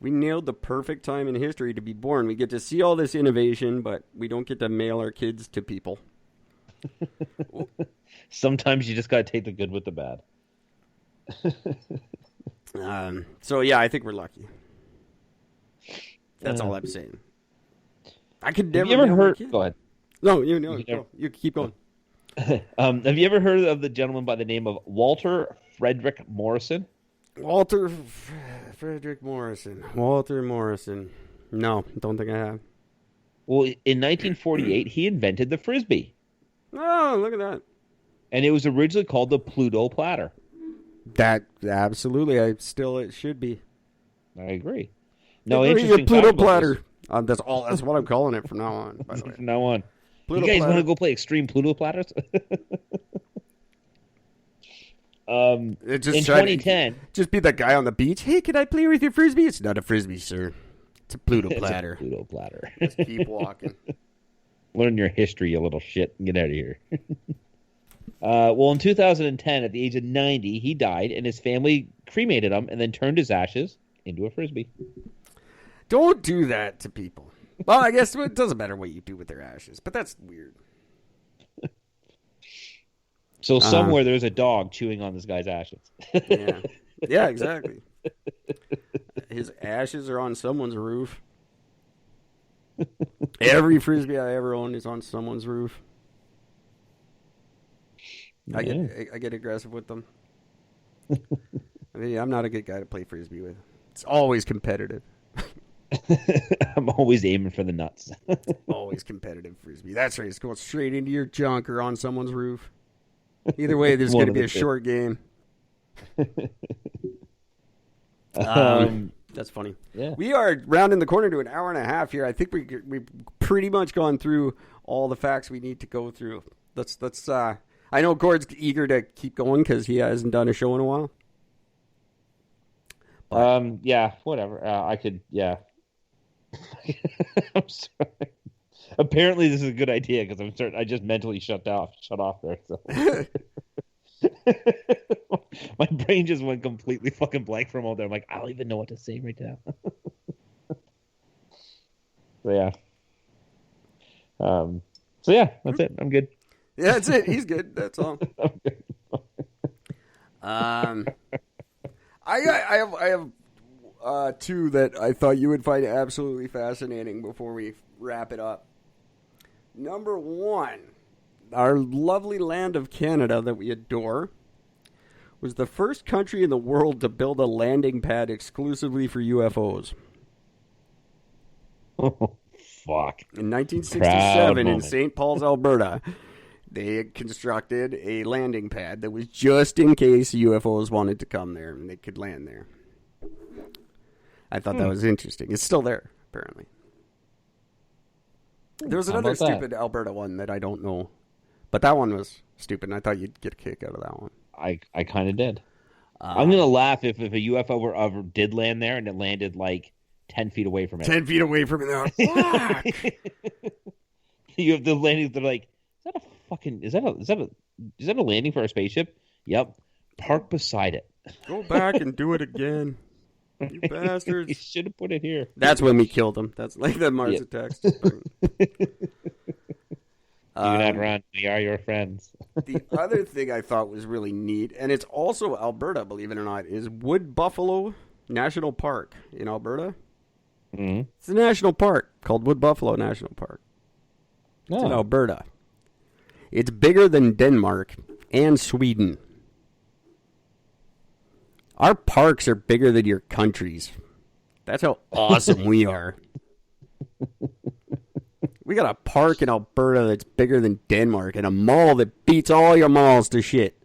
nailed the perfect time in history to be born. We get to see all this innovation, but we don't get to mail our kids to people. Sometimes you just got to take the good with the bad. So yeah, I think we're lucky. That's all I'm saying. I could never. Have you ever heard? Go ahead. No, you keep going. Have you ever heard of the gentleman by the name of Walter Frederick Morrison? Walter Morrison. No, don't think I have. Well, in 1948, he invented the Frisbee. Oh, look at that. And it was originally called the Pluto platter. That, absolutely. It should be. I agree. No, interesting Pluto platter. That's what I'm calling it from now on, by the way. From now on. Pluto you guys platter. want to go play extreme Pluto platters? In 2010. Just be that guy on the beach. Hey, can I play with your Frisbee? It's not a Frisbee, sir. It's a Pluto platter. It's a Pluto platter. Just keep walking. Learn your history, you little shit, and get out of here. Well, in 2010, at the age of 90, he died, and his family cremated him and then turned his ashes into a Frisbee. Don't do that to people. Well, I guess it doesn't matter what you do with their ashes, but that's weird. So somewhere there's a dog chewing on this guy's ashes. Yeah, exactly. His ashes are on someone's roof. Every Frisbee I ever owned is on someone's roof. I get aggressive with them. I mean, I'm not a good guy to play Frisbee with. It's always competitive. I'm always aiming for the nuts. Always competitive Frisbee. That's right. It's going straight into your junk or on someone's roof. Either way, this is going to be a short game. That's funny. Yeah. We are rounding the corner to an hour and a half here. I think we've pretty much gone through all the facts we need to go through. Let's. I know Gord's eager to keep going because he hasn't done a show in a while. Yeah, whatever. I could. Yeah. I'm sorry. Apparently, this is a good idea because I just mentally shut off there. So. My brain just went completely fucking blank from all there. I'm like, I don't even know what to say right now. So yeah. So yeah, that's it. I'm good. Yeah, that's it. He's good. That's all. I have two that I thought you would find absolutely fascinating before we wrap it up. Number one, our lovely land of Canada that we adore was the first country in the world to build a landing pad exclusively for UFOs. Oh, fuck. In 1967 in St. Paul's, Alberta, they had constructed a landing pad that was just in case UFOs wanted to come there and they could land there. I thought that was interesting. It's still there, apparently. There was another stupid Alberta one that I don't know. But that one was stupid, and I thought you'd get a kick out of that one. I kind of did. I'm going to laugh if a UFO ever did land there and it landed like 10 feet away from it. 10 feet away from it. Fuck! You have the landing, they're like, is that a landing for a spaceship? Yep. Park beside it. Go back and do it again. You bastards. You should have put it here. That's when we killed him. That's like the Mars attacks. Do not run. We are your friends. The other thing I thought was really neat, and it's also Alberta, believe it or not, is Wood Buffalo National Park in Alberta. Mm-hmm. It's a national park called Wood Buffalo National Park. It's in Alberta. It's bigger than Denmark and Sweden. Our parks are bigger than your countries. That's how awesome we are. We got a park in Alberta that's bigger than Denmark and a mall that beats all your malls to shit.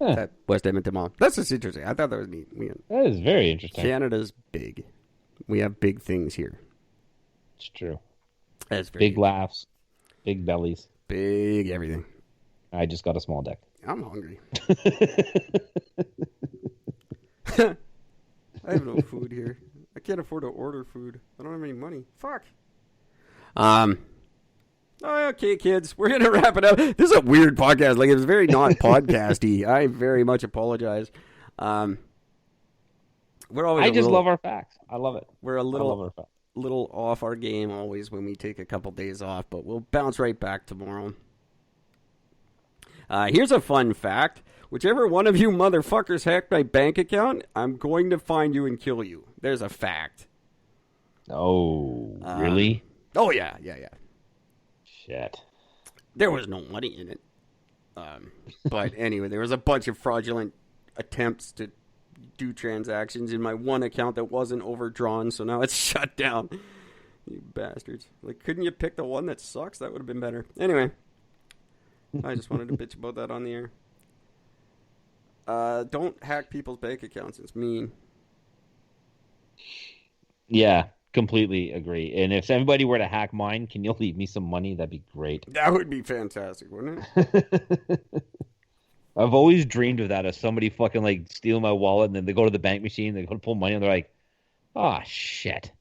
Huh. That West Edmonton Mall. That's just interesting. I thought that was neat. That is very interesting. Canada's big. We have big things here. It's true. That's very big laughs, big bellies, big everything. I just got a small dick. I'm hungry. I have no food here. I can't afford to order food. I don't have any money. Fuck. Okay, kids, we're gonna wrap it up. This is a weird podcast. Like, it was very not podcasty. I very much apologize. We're always. I just love our facts. I love it. We're a little little off our game always when we take a couple days off, but we'll bounce right back tomorrow. Here's a fun fact. Whichever one of you motherfuckers hacked my bank account, I'm going to find you and kill you. There's a fact. Oh, really? Oh, yeah. Shit. There was no money in it. But anyway, there was a bunch of fraudulent attempts to do transactions in my one account that wasn't overdrawn, so now it's shut down. You bastards. Like, couldn't you pick the one that sucks? That would have been better. Anyway, I just wanted to bitch about that on the air. Don't hack people's bank accounts. It's mean. Yeah, completely agree. And if anybody were to hack mine, can you leave me some money? That'd be great. That would be fantastic, wouldn't it? I've always dreamed of that. Of somebody fucking like steal my wallet and then they go to the bank machine, they go to pull money, and they're like, "Oh shit,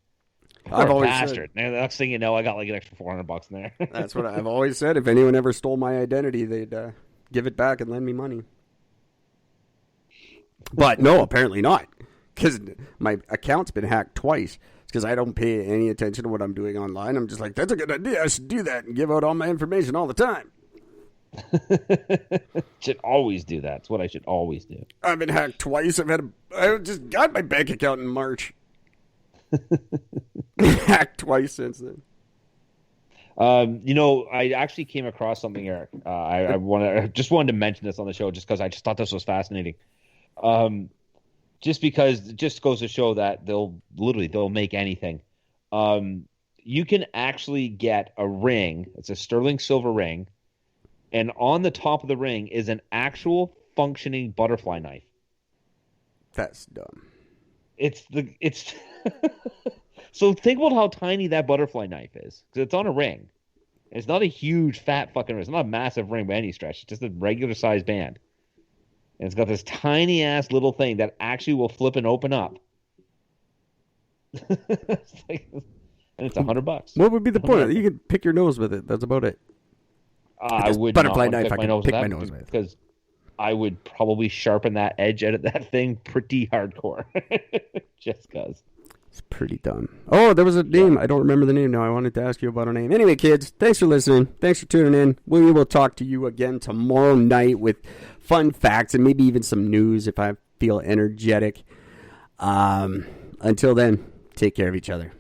I've always bastard!" And the next thing you know, I got like an extra $400 in there. That's what I've always said. If anyone ever stole my identity, they'd give it back and lend me money. But no, apparently not, because my account's been hacked twice. It's because I don't pay any attention to what I'm doing online. I'm just like, that's a good idea. I should do that and give out all my information all the time. Should always do that. It's what I should always do. I've been hacked twice. I just got my bank account in March. Hacked twice since then. I actually came across something, Eric. I just wanted to mention this on the show just because I just thought this was fascinating. Just because it just goes to show that they'll make anything. You can actually get a ring. It's a sterling silver ring. And on the top of the ring is an actual functioning butterfly knife. That's dumb. It's So think about how tiny that butterfly knife is. Because it's on a ring. It's not a huge, fat fucking ring. It's not a massive ring by any stretch. It's just a regular sized band. And it's got this tiny ass little thing that actually will flip and open up. And it's $100. What would be the point? You could pick your nose with it. That's about it. I would butterfly not knife. I can pick my nose with because I would probably sharpen that edge out of that thing pretty hardcore. Just because. It's pretty dumb. Oh, there was a name. I don't remember the name now. I wanted to ask you about a name. Anyway, kids, thanks for listening. Thanks for tuning in. We will talk to you again tomorrow night with fun facts and maybe even some news if I feel energetic. Until then, take care of each other.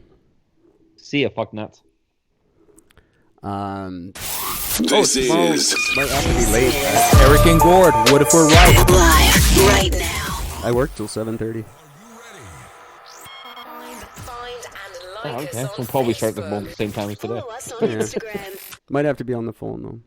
See ya, fuck nuts. This is Might have to be late. Eric and Gord, what if we're right? Live right now. I work till 7:30. Find and like Oh, okay. us on We'll probably start the Facebook. same time as today. Follow us on Instagram. Might have to be on the phone though.